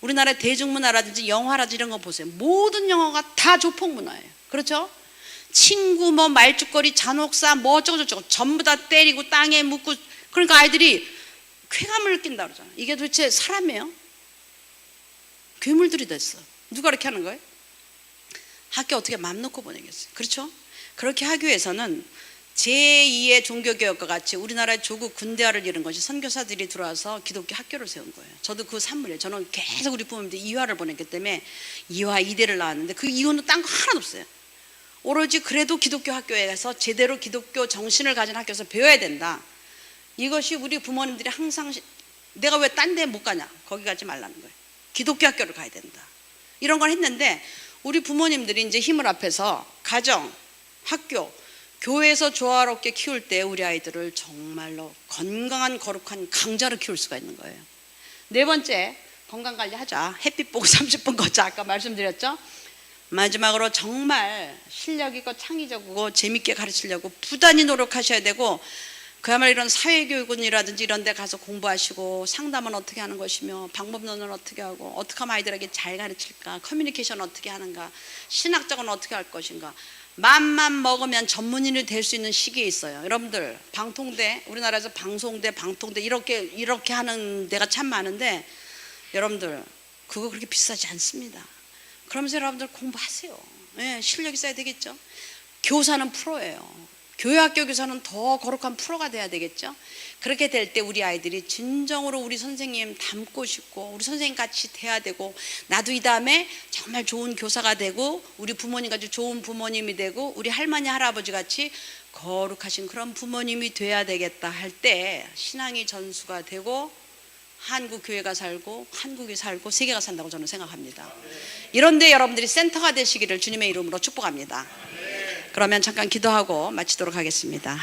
우리나라 대중문화라든지 영화라든지 이런 거 보세요. 모든 영화가 다 조폭 문화예요. 그렇죠? 친구 뭐 말죽거리 잔혹사 뭐 어쩌고저쩌고 전부 다 때리고 땅에 묻고, 그러니까 아이들이 쾌감을 느낀다 그러잖아요. 이게 도대체 사람이에요? 괴물들이 됐어. 누가 그렇게 하는 거예요? 학교 어떻게 맘 놓고 보내겠어요? 그렇죠? 그렇게 하기 위해서는 제2의 종교개혁과 같이 우리나라의 조국 군대화를 이룬 것이 선교사들이 들어와서 기독교 학교를 세운 거예요. 저도 그 산물이에요. 저는 계속 우리 부모님들 이화를 보냈기 때문에 이화 이대를 나왔는데 그 이후는 딴 거 하나도 없어요. 오로지 그래도 기독교 학교에 가서 제대로 기독교 정신을 가진 학교에서 배워야 된다. 이것이 우리 부모님들이 항상 내가 왜 딴 데 못 가냐, 거기 가지 말라는 거예요. 기독교 학교를 가야 된다. 이런 걸 했는데 우리 부모님들이 이제 힘을 합해서 가정, 학교, 교회에서 조화롭게 키울 때 우리 아이들을 정말로 건강한 거룩한 강자로 키울 수가 있는 거예요. 네 번째, 건강관리 하자. 햇빛 보고 30분 걷자. 아까 말씀드렸죠? 마지막으로 정말 실력 있고 창의적이고 재밌게 가르치려고 부단히 노력하셔야 되고, 그야말로 이런 사회교육원이라든지 이런 데 가서 공부하시고 상담은 어떻게 하는 것이며 방법론은 어떻게 하고 어떻게 하면 아이들에게 잘 가르칠까, 커뮤니케이션 어떻게 하는가, 신학적은 어떻게 할 것인가, 맘만 먹으면 전문인이 될 수 있는 시기에 있어요. 여러분들 방통대, 우리나라에서 방송대, 방통대 이렇게 하는 데가 참 많은데 여러분들 그거 그렇게 비싸지 않습니다. 그러면서 여러분들 공부하세요. 네, 실력이 있어야 되겠죠. 교사는 프로예요. 교회학교 교사는 더 거룩한 프로가 돼야 되겠죠. 그렇게 될 때 우리 아이들이 진정으로 우리 선생님 닮고 싶고 우리 선생님 같이 돼야 되고, 나도 이 다음에 정말 좋은 교사가 되고 우리 부모님 같이 좋은 부모님이 되고 우리 할머니 할아버지 같이 거룩하신 그런 부모님이 돼야 되겠다 할 때 신앙이 전수가 되고 한국 교회가 살고 한국이 살고 세계가 산다고 저는 생각합니다. 이런데 여러분들이 센터가 되시기를 주님의 이름으로 축복합니다. 그러면 잠깐 기도하고 마치도록 하겠습니다.